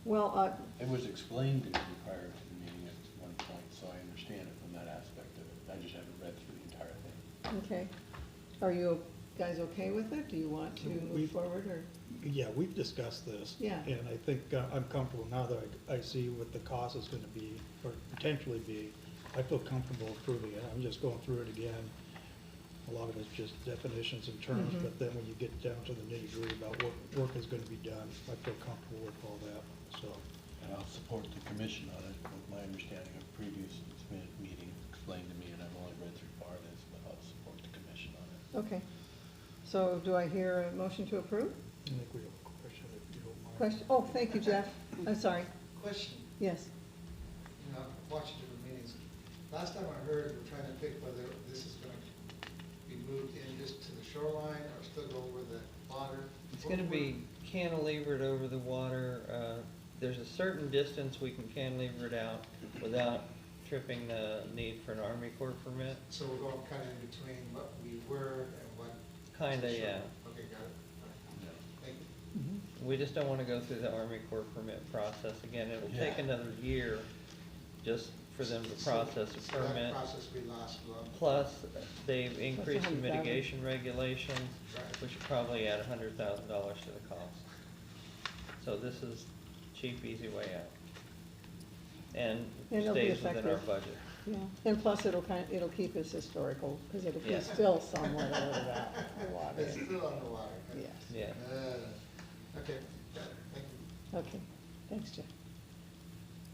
Well, It was explained to me prior to the meeting at one point, so I understand it from that aspect of it. I just haven't read through the entire thing. okay. Are you guys okay with it? Do you want to move We've- forward, or? Yeah, we've discussed this. Yeah. And I think I'm comfortable now that I see what the cost is gonna be, or potentially be. I feel comfortable approving it. I'm just going through it again. A lot of it's just definitions and terms, Mhm. but then when you get down to the nitty-gritty about what work is gonna be done, I feel comfortable with all that, so. And I'll support the commission on it with my understanding of previous meeting explained to me, and I've only read through part of this, but I'll support the commission on it. Okay. So do I hear a motion to approve? I think we have a question, if you don't mind. Question, oh, thank you, Jeff. I'm sorry. Question, Yes. you know, I've watched different meetings. Last time I heard, we're trying to pick whether this is gonna be moved in just to the shoreline or still go over the water. It's gonna be cantilevered over the water. There's a certain distance we can cantilever it out without tripping the need for an Army Corps permit. So we're going kind of in between what we were and what. Kinda, yeah. Okay, got it. All right. Thank you. Mhm. We just don't wanna go through the Army Corps permit process again. It'll take Yeah. another year just for them to process a So that permit. process we lost long. Plus, they've increased the 100,000. mitigation regulations, Right. which would probably add $100,000 to the cost. So this is cheap, easy way out. And And it'll be stays within our effective. budget. Yeah, and plus it'll keep us historical, because it'll be Yeah. still somewhat over that, the water. It's still on the water. Yes. Yeah. Okay, got it. Thank you. Okay, thanks, Jeff.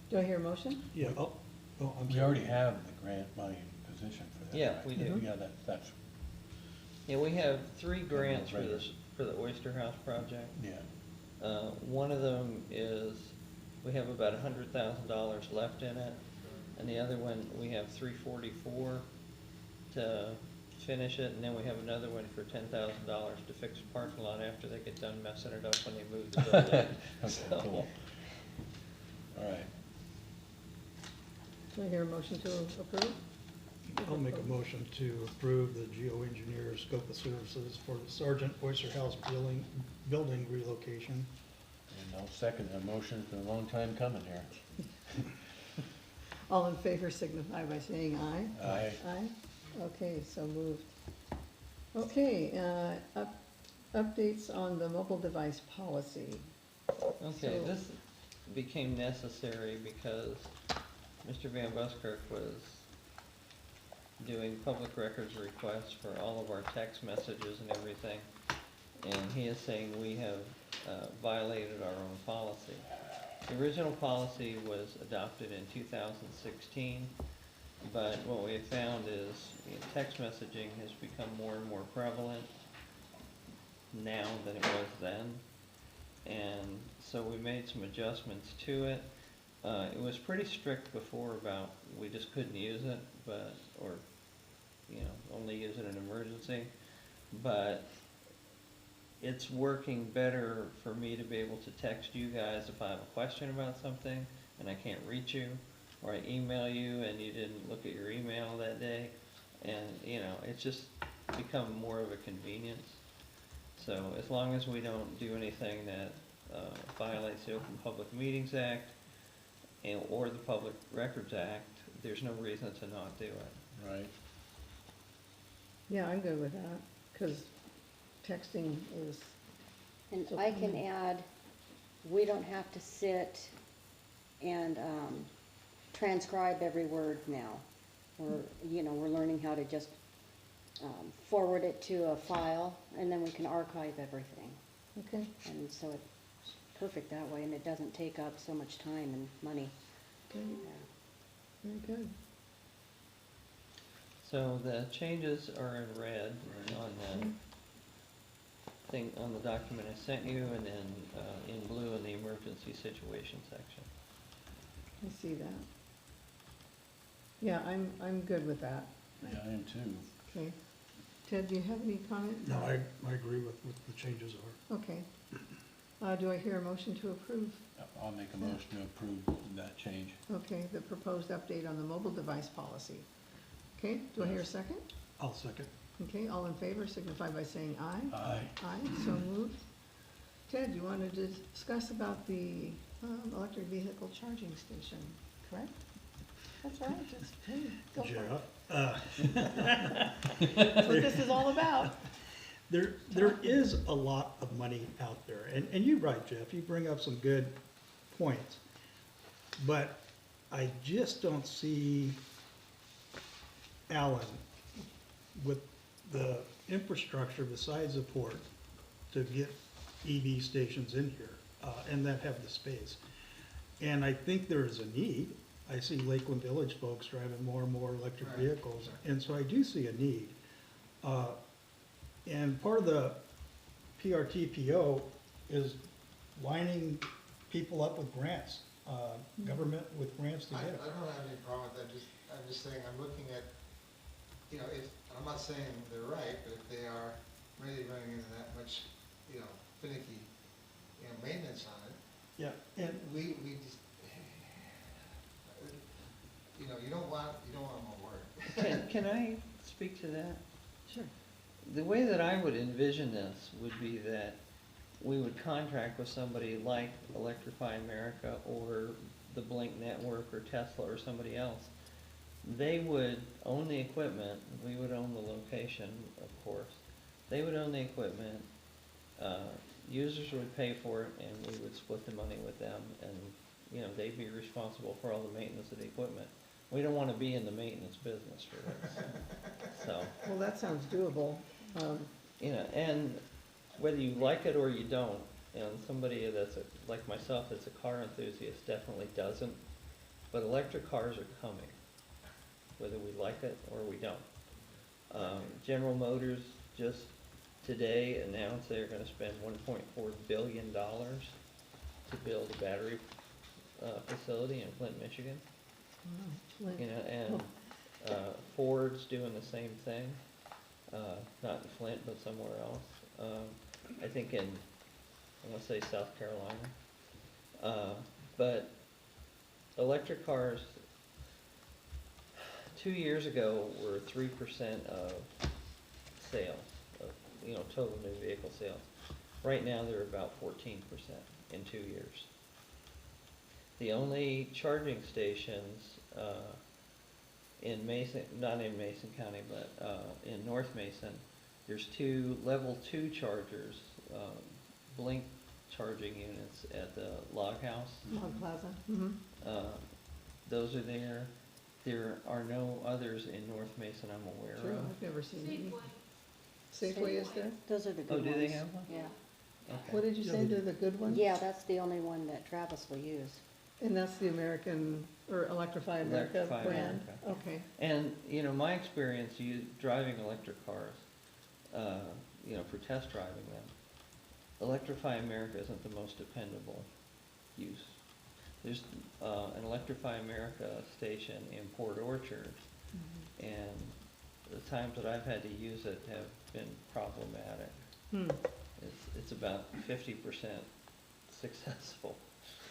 Do I hear a motion? Yeah, I'm We sorry. already have the grant money position for that, Yeah, right? we do. Yeah, that's, Yeah, we have 3 grants for right. this, for the Oyster House project. yeah. One of them is, we have about $100,000 left in it, and the other one, we have 344 to finish it, and then we have another one for $10,000 to fix the parking lot after they get done messing it up when they move the building. Okay, So- cool. All right. Do I hear a motion to approve? I'll make a motion to approve the geoengineer scope of services for the Sergeant Oyster House building relocation. And I'll second the motion. It's been a long time coming here. All in favor signify by saying aye. Aye. Aye? Okay, so moved. Okay, updates on the mobile device policy. Okay, So- this became necessary because Mr. Van Buskirk was doing public records requests for all of our text messages and everything. And he is saying we have violated our own policy. The original policy was adopted in 2016, but what we have found is text messaging has become more and more prevalent now than it was then. And so we made some adjustments to it. It was pretty strict before about, we just couldn't use it, but, or, you know, only use it in emergency. But it's working better for me to be able to text you guys if I have a question about something and I can't reach you, or I email you and you didn't look at your email that day. And, you know, it's just become more of a convenience. So as long as we don't do anything that violates the Open Public Meetings Act or the Public Records Act, there's no reason to not do it. right? Yeah, I'm good with that, because texting is, And So I can common. add, we don't have to sit and transcribe every word now. We're learning how to just forward it to a file, and then we can archive everything. okay, And so it's perfect that way, and it doesn't take up so much time and money. great, Yeah. very good. So the changes are in red on the thing, on the document I sent you, and then in blue in the emergency situation section. I see that. Yeah, I'm good with that. Yeah, I am too. Okay. Ted, do you have any comment? No, I agree with what the changes are. Okay. Do I hear a motion to approve? I'll make a motion to approve that change. Okay, the proposed update on the mobile device policy. Okay, do I hear a second? I'll second. Okay, all in favor signify by saying aye. Aye. Aye, so moved. Ted, you wanted to discuss about the electric vehicle charging station, correct? That's all right, just, hey, go for it. That's what this is all about. There is a lot of money out there, and you're right, Jeff, you bring up some good points. But I just don't see Allyn with the infrastructure besides the port to get EV stations in here, and that have the space. And I think there is a need. I see Lakeland Village folks driving more and more electric vehicles, and so I do see a need. And part of the PRTPO is lining people up with grants, government with grants to I get it. don't have any problem with that, I'm just saying, I'm looking at, if, I'm not saying they're right, but if they are really running into that much, finicky, maintenance on it, Yeah, and we just, you don't want more work. Can I speak to that? Sure. The way that I would envision this would be that we would contract with somebody like Electrify America or the Blink Network or Tesla or somebody else. They would own the equipment, we would own the location, of course. They would own the equipment, users would pay for it, and we would split the money with them, and, they'd be responsible for all the maintenance of the equipment. We don't wanna be in the maintenance business for this, so. Well, that sounds doable. And whether you like it or you don't, somebody like myself that's a car enthusiast definitely doesn't, but electric cars are coming, whether we like it or we don't. General Motors just today announced they're gonna spend $1.4 billion to build a battery facility in Flint, Michigan. Wow, Flint. And Ford's doing the same thing, not in Flint, but somewhere else. I think I want to say South Carolina. But electric cars, 2 years ago, were 3% of sales, of, total new vehicle sales. Right now, they're about 14% in 2 years. The only charging stations in Mason, not in Mason County, but in North Mason, there's 2 level 2 chargers, Blink charging units at the Log House. Log Plaza. Those are there. There are no others in North Mason I'm aware Sure, of. I've never seen any. Safeway is there? Those are the good Oh, ones. do they have one? Yeah. Okay. What did you say, they're the good ones? Yeah, that's the only one that Travis will use. And that's the American, or Electrify America Electrify brand? America. Okay. And, my experience, driving electric cars, for test driving them, Electrify America isn't the most dependable use. There's an Electrify America station in Port Orchard, and the times that I've had to use it have been problematic. It's about 50% successful.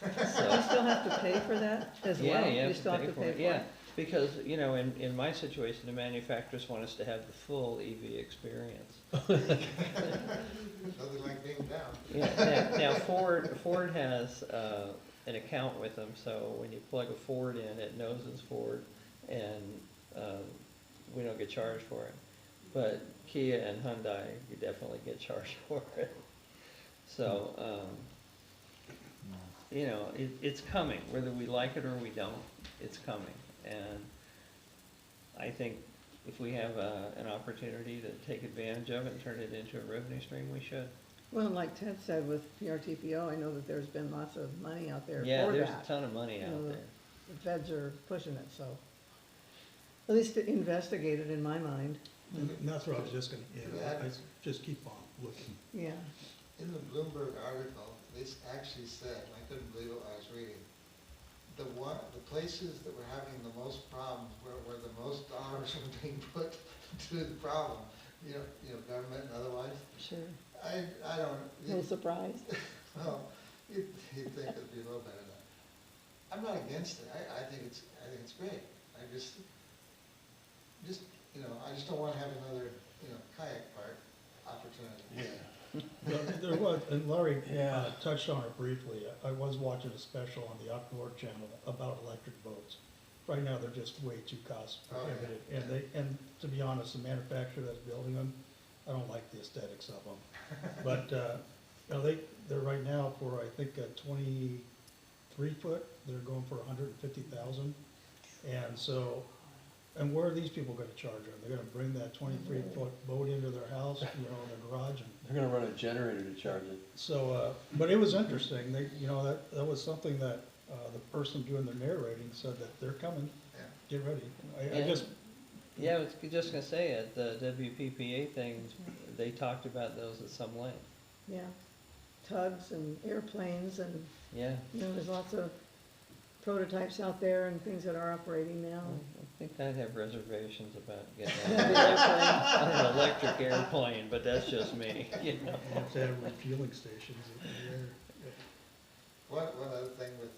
You still have to pay for that as well? Yeah, you have still have to pay for it? Yeah, because, in my situation, the manufacturers want us to have the full EV experience. Nothing like being down. Yeah, now Ford has an account with them, so when you plug a Ford in, it knows it's Ford, and we don't get charged for it. But Kia and Hyundai, you definitely get charged for it. So, you know, it's coming, whether we like it or we don't, it's coming. And I think if we have an opportunity to take advantage of it and turn it into a revenue stream, we should. Well, like Ted said with PRTPO, I know that there's been lots of money out there for that. Yeah, there's a ton of money You out know, there. The feds are pushing it, so at least to investigate it in my mind. And that's what I was just gonna, Yeah. I just keep on looking. Yeah, In the Bloomberg article, this actually said, and I couldn't believe what I was reading, the places that were having the most problems, where the most dollars were being put to the problem, you know, government and otherwise, sure. I don't. No surprise. Well, you'd think it'd be a little better than that. I'm not against it, I think it's great, I just, you know, I just don't wanna have another, you know, kayak park opportunity. There was, and Larry touched on it briefly, I was watching a special on the Outdoor Channel about electric boats. Right now, they're just way too cost prohibitive, and to be honest, the manufacturer that's building them, I don't like the aesthetics of them. But, you know, they're right now for, I think, a 23-foot, they're going for 150,000. And so, and where are these people gonna charge them? They're gonna bring that 23-foot boat into their house, you know, in their garage, and They're gonna run a generator to charge it. so, but it was interesting, they, you know, that was something that, the person doing the narrating said that they're coming, Yeah. get ready. I Yeah. just, Yeah, I was just gonna say, at the WPPA thing, they talked about those at some length. Yeah, tugs and airplanes and, Yeah, you know, there's lots of prototypes out there and things that are operating now. I think I'd have reservations about getting on an electric airplane, but that's just me, you know. you have to have refueling stations in the air. One other thing with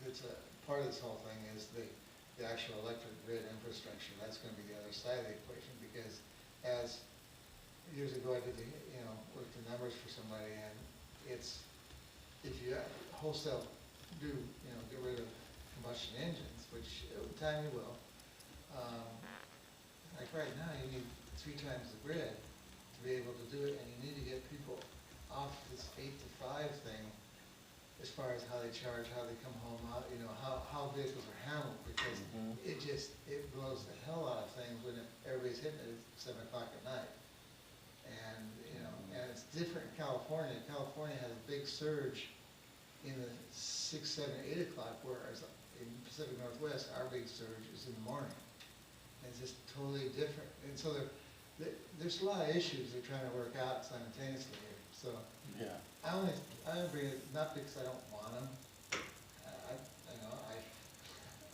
it's a part of this whole thing is the actual electric grid infrastructure. That's gonna be the other side of the equation, because as years ago I did worked the numbers for somebody, and it's, if you wholesale get rid of combustion engines, which over time you will, like right now you need 3 times the grid to be able to do it, and you need to get people off this 8 to 5 thing as far as how they charge, how they come home, how vehicles are handled, because it blows the hell out of things when everybody's hitting it at 7 o'clock at night. And, and it's different in California. California has a big surge in the 6, 7, 8 o'clock, whereas in Pacific Northwest, our big surge is in the morning. And it's just totally different. And so there's a lot of issues they're trying to work out simultaneously here. So Yeah. I only bring it, not because I don't want them.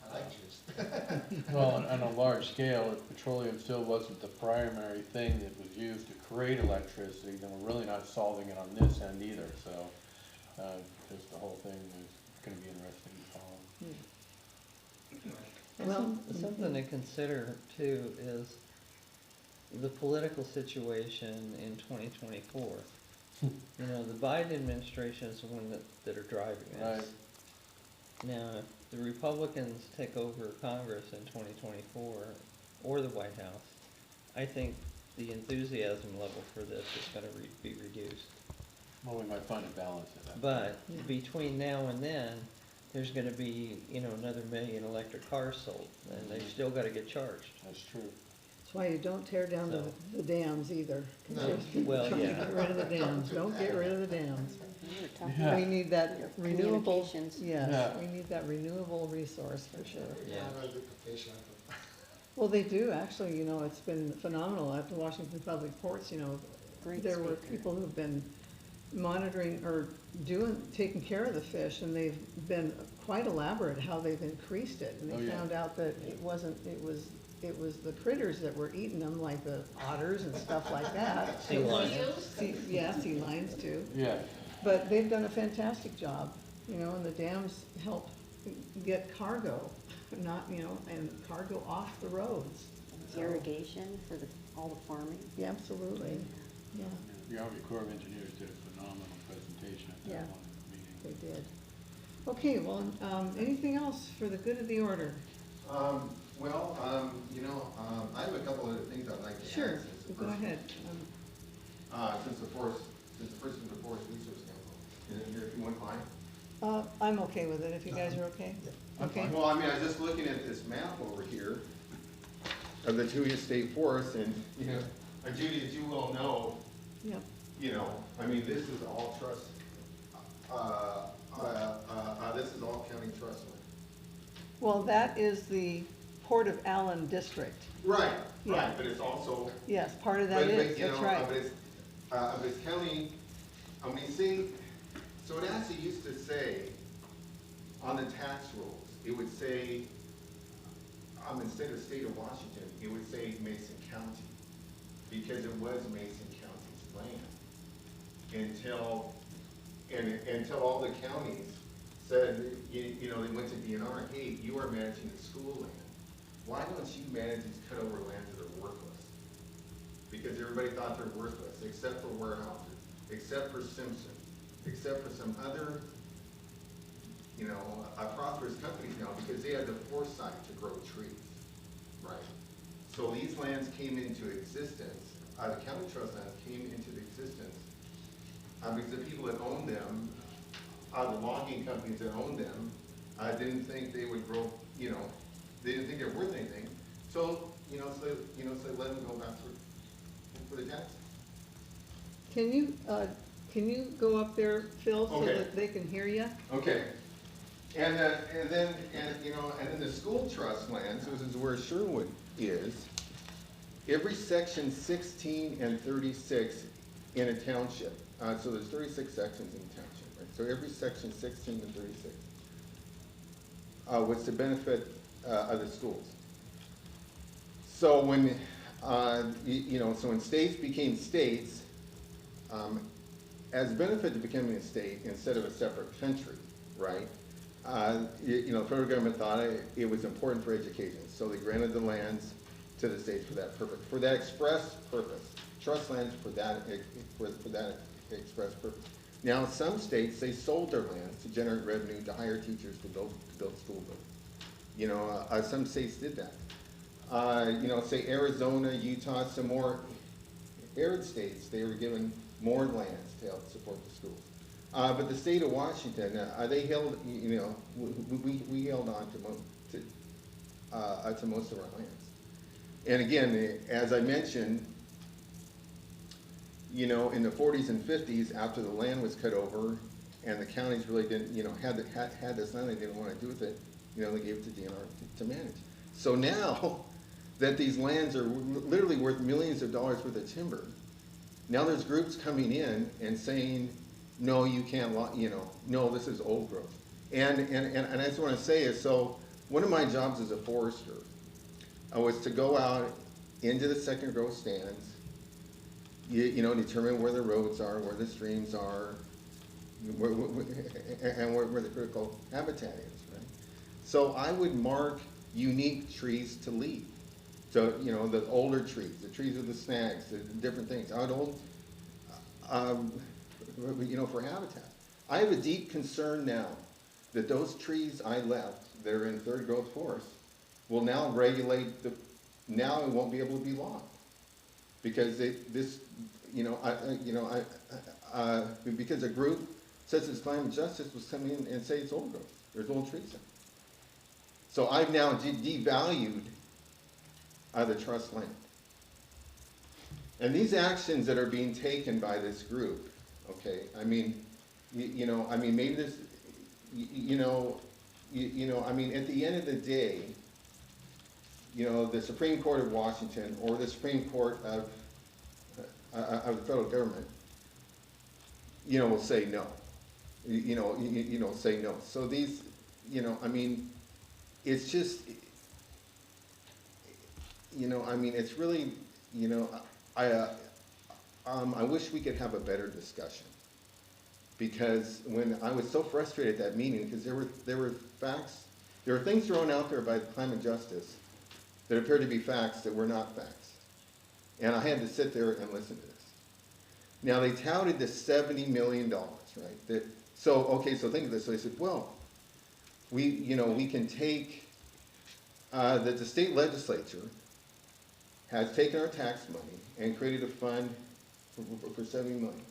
I like juice. Well, on a large scale, if petroleum still wasn't the primary thing that was used to create electricity, then we're really not solving it on this end either, so, just the whole thing is gonna be interesting to follow. Well, Something to consider too is the political situation in 2024. You know, the Biden administration is the one that are driving this. Right. Now, if the Republicans take over Congress in 2024, or the White House, I think the enthusiasm level for this is gonna be reduced. Well, we might find a balance in that. But between now and then, there's gonna be, another 1 million electric cars sold, and they've still gotta get charged. That's true. that's why you don't tear down the dams either. 'Cause No. there's people Well, trying to yeah. get rid of the dams, don't get rid of the dams. You're talking Yeah. We need that renewable, Communications. yes, Yeah. we need that renewable resource for sure. Yeah. Well, they do, actually, it's been phenomenal at the Washington Public Ports, Great there were speaker. people who've been monitoring or taking care of the fish, and they've been quite elaborate how they've increased it. And Oh, they yeah. found out that it was the critters that were eating them, like the otters and stuff like that. Sea lions. Sea lions too. Yeah. But they've done a fantastic job, and the dams help get cargo, and cargo off the roads. So, Irrigation for all the farming. yeah, absolutely, yeah, The Army Corps of Engineers did a phenomenal presentation at Yeah. that one meeting. they did. Okay, well, anything else for the good of the order? I have a couple of things I'd like to add. Sure, since the go first- ahead. Since the person from the Forest Resource Council, if you wouldn't mind. I'm okay with it, if you guys are okay. Okay. Well, I mean, I was just looking at this map over here of the two state forests, and, Judy, as you well know, Yep. I mean, this is all trust, this is all county trust land. Well, that is the Port of Allyn district. Right, Yeah. but it's also. Yes, part of that But, is, you that's know, right. But it's county, I mean, see, so it actually used to say, on the tax rolls, it would say, instead of state of Washington, it would say Mason County, because it was Mason County's land. Until all the counties said, they went to DNR, hey, you are managing the school land. Why don't you manage these cutover lands that are worthless? Because everybody thought they're worthless, except for warehouses, except for Simpson, except for some other, prosperous companies now, because they had the foresight to grow trees, right? So these lands came into existence, the county trust lands came into existence, because the people that owned them, the logging companies that owned them, didn't think they would grow, they didn't think they were worth anything. So, so they let them go back for the tax. Can you go up there, Phil, so Okay. that they can hear you? Okay. And then the school trust lands, this is where Sherwood is, every section 16 and 36 in a township, so there's 36 sections in a township, right? So every section 16 and 36 was to benefit of the schools. So when, so when states became states, as a benefit to becoming a state instead of a separate country, right? The federal government thought it was important for education, so they granted the lands to the states for that purpose, for that express purpose. Trust lands for that express purpose. Now, some states, they sold their lands to generate revenue to hire teachers to build school buildings. Some states did that. Say Arizona, Utah, some more arid states, they were given more lands to help support the schools. But the state of Washington, they held, we held on to most of our lands. And again, as I mentioned, in the 40s and 50s, after the land was cut over, and the counties really didn't, had this land, they didn't want to do with it, they gave it to DNR to manage. So now that these lands are literally worth millions of dollars worth of timber, now there's groups coming in and saying, no, you can't, no, this is old growth. And I just want to say is, so one of my jobs as a forester was to go out into the second growth stands, determine where the roads are, where the streams are, and where the critical habitat is, right? So I would mark unique trees to leave. So, the older trees, the trees with the snags, the different things. I would hold, for habitat. I have a deep concern now that those trees I left that are in third growth forest will now regulate now it won't be able to be logged. Because because a group such as Climate Justice was coming in and say it's old growth, there's old trees there. So I've now devalued the trust land. And these actions that are being taken by this group, okay, I mean, maybe this, at the end of the day, the Supreme Court of Washington or the Supreme Court of the federal government, will say no. Say no. So these, it's just, it's really, I wish we could have a better discussion. Because when I was so frustrated at that meeting, because there were facts, there were things thrown out there by Climate Justice that appeared to be facts that were not facts. And I had to sit there and listen to this. Now they touted the $70 million, right? So think of this. So they said, well, we can take that the state legislature has taken our tax money and created a fund for 70 million.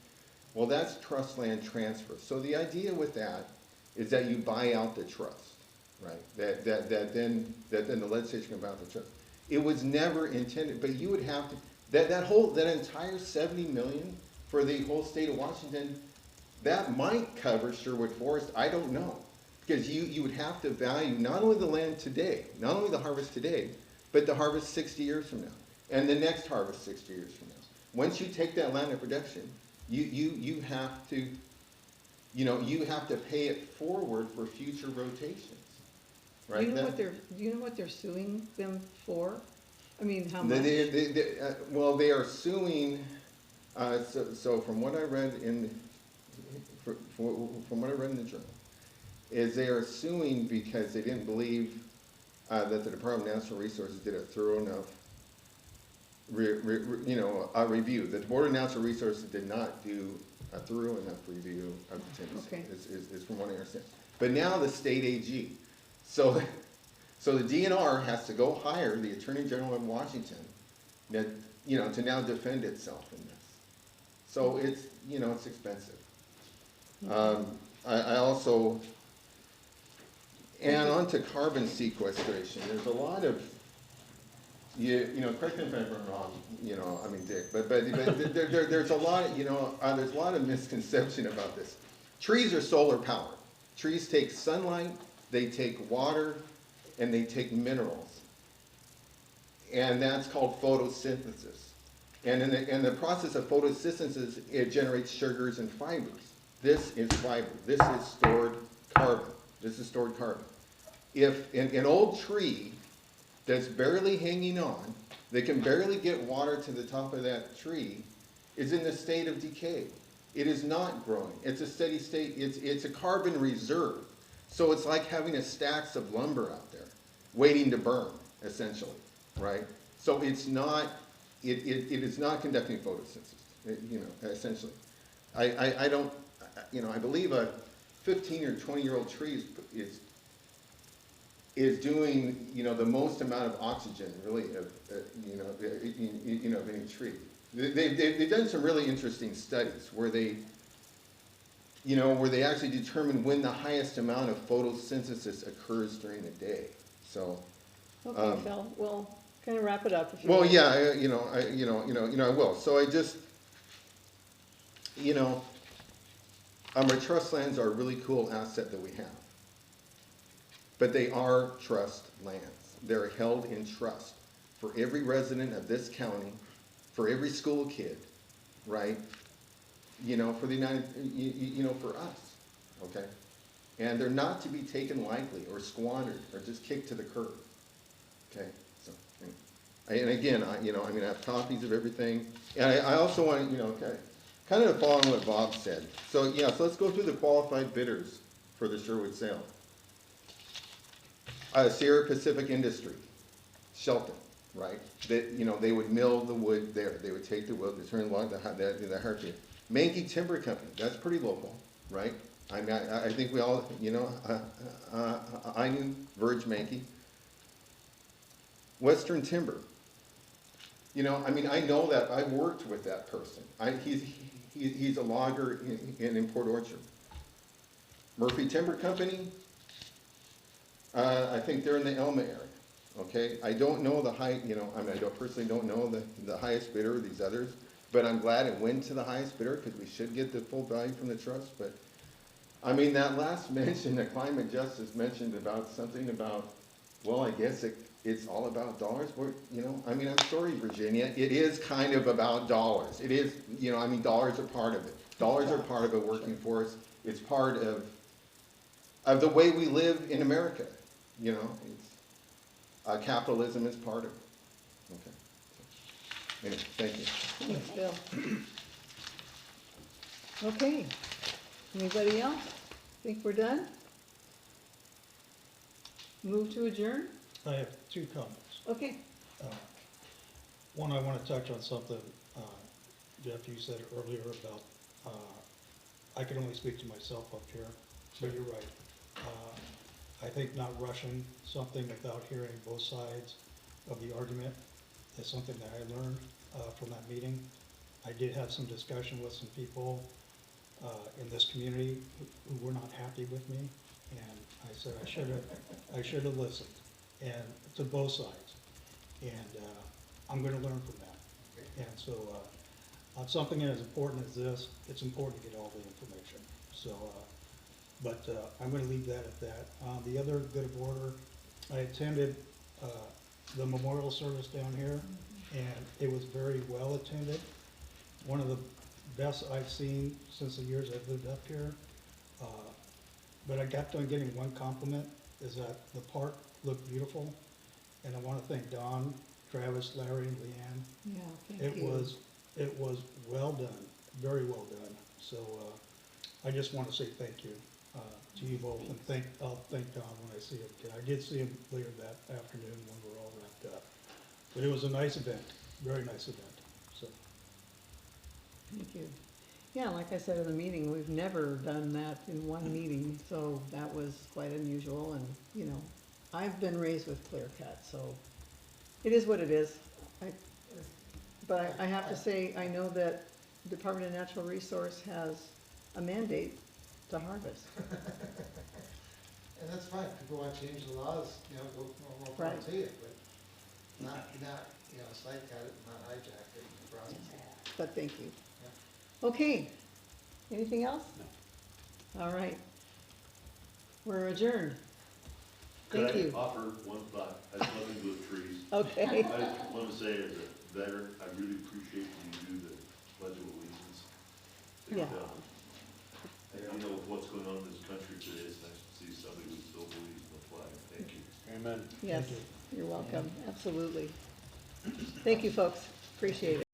Well, that's trust land transfer. So the idea with that is that you buy out the trust, right? That then the legislature can buy out the trust. It was never intended, but you would have to, that entire 70 million for the whole state of Washington, that might cover Sherwood Forest, I don't know. Because you would have to value not only the land today, not only the harvest today, but the harvest 60 years from now, and the next harvest 60 years from now. Once you take that land in production, you have to, you have to pay it forward for future rotations, right? Do you know what they're suing them for? I mean, how much? Well, they are suing, so from what I read from what I read in the journal, is they are suing because they didn't believe that the Department of Natural Resources did a thorough enough review. That the Board of Natural Resources did not do a thorough enough review of the timber sale, is from what I understand. But now the state AG, so the DNR has to go hire the Attorney General of Washington that, to now defend itself in this. So it's, it's expensive. I also, and on to carbon sequestration, there's a lot of, correct me if I'm wrong, Dick, but there's a lot of, there's a lot of misconception about this. Trees are solar powered. Trees take sunlight, they take water, and they take minerals. And that's called photosynthesis. And in the process of photosynthesis, it generates sugars and fibers. This is fiber. This is stored carbon. This is stored carbon. If an old tree that's barely hanging on, that can barely get water to the top of that tree, is in the state of decay. It is not growing. It's a steady state. It's a carbon reserve. So it's like having a stacks of lumber out there waiting to burn, essentially, right? So it's not, it is not conducting photosynthesis, essentially. I don't, I believe a 15 or 20-year-old tree is doing, the most amount of oxygen, really, of any tree. They've done some really interesting studies where they actually determine when the highest amount of photosynthesis occurs during the day. So. Okay, Phil, we'll kind of wrap it up if you Well, want. yeah, I will. So I just, our trust lands are a really cool asset that we have. But they are trust lands. They're held in trust for every resident of this county, for every school kid, right? For the for us, okay? And they're not to be taken lightly or squandered or just kicked to the curb, okay? So, and again, I have copies of everything. And I also want, okay, kind of to follow on what Bob said. So, yeah, so let's go through the qualified bidders for the Sherwood sale. Sierra Pacific Industry, Shelton, right? That, they would mill the wood there. They would take the wood, they turn along the hierarchy. Mankey Timber Company, that's pretty local, right? I think we all, I knew Verge Mankey. Western Timber. I know that, I worked with that person. He's a logger in Port Orchard. Murphy Timber Company, I think they're in the Elma area, okay? I don't know the height, I personally don't know the highest bidder of these others, but I'm glad it went to the highest bidder because we should get the full value from the trust. But that last mention that Climate Justice mentioned about something about, well, I guess it's all about dollars. I'm sorry, Virginia, it is kind of about dollars. It is, dollars are part of it. Dollars are part of a working force. It's part of the way we live in America. Capitalism is part of it. Okay. Anyway, thank you. Thanks, Bill. Okay, anybody else? Think we're done? Move to adjourn? I have two comments. Okay. One, I want to touch on something, Jeff, you said earlier about, I can only speak to myself up here, so you're right. I think not rushing something without hearing both sides of the argument is something that I learned from that meeting. I did have some discussion with some people in this community who were not happy with me, and I said I should have listened, and to both sides. And I'm gonna learn from that. And so, on something as important as this, it's important to get all the information. So, but I'm gonna leave that at that. The other good of order, I attended the memorial service down here, and it was very well attended. One of the best I've seen since the years I've lived up here. But I got done getting one compliment, is that the park looked beautiful. And I want to thank Don, Travis, Larry, and Leanne. Yeah, thank you. It was well done, very well done. So I just want to say thank you to you both, and I'll thank Don when I see him again. I did see him later that afternoon when we were all wrapped up. But it was a nice event, very nice event, so. Thank you. Yeah, like I said in the meeting, we've never done that in one meeting, so that was quite unusual, and, you know, I've been raised with clear cut, so it is what it is. But I have to say, I know that Department of Natural Resource has a mandate to harvest. And that's fine, people want to change the laws, you know, go more power Right. to you, but not, you know, sidecut it, not hijack it in the process. But thank you. Okay, anything else? No. All right. We're adjourned. Thank you. Could I offer one thought? Has nothing to do with trees. Okay. I want to say as a veteran, I really appreciate when you do the pledge of allegiance. Yeah. And you know what's going on in this country today, it's nice to see somebody who still believes in the flag. Thank you. Amen. Yes, you're welcome, absolutely. Thank you, folks, appreciate it.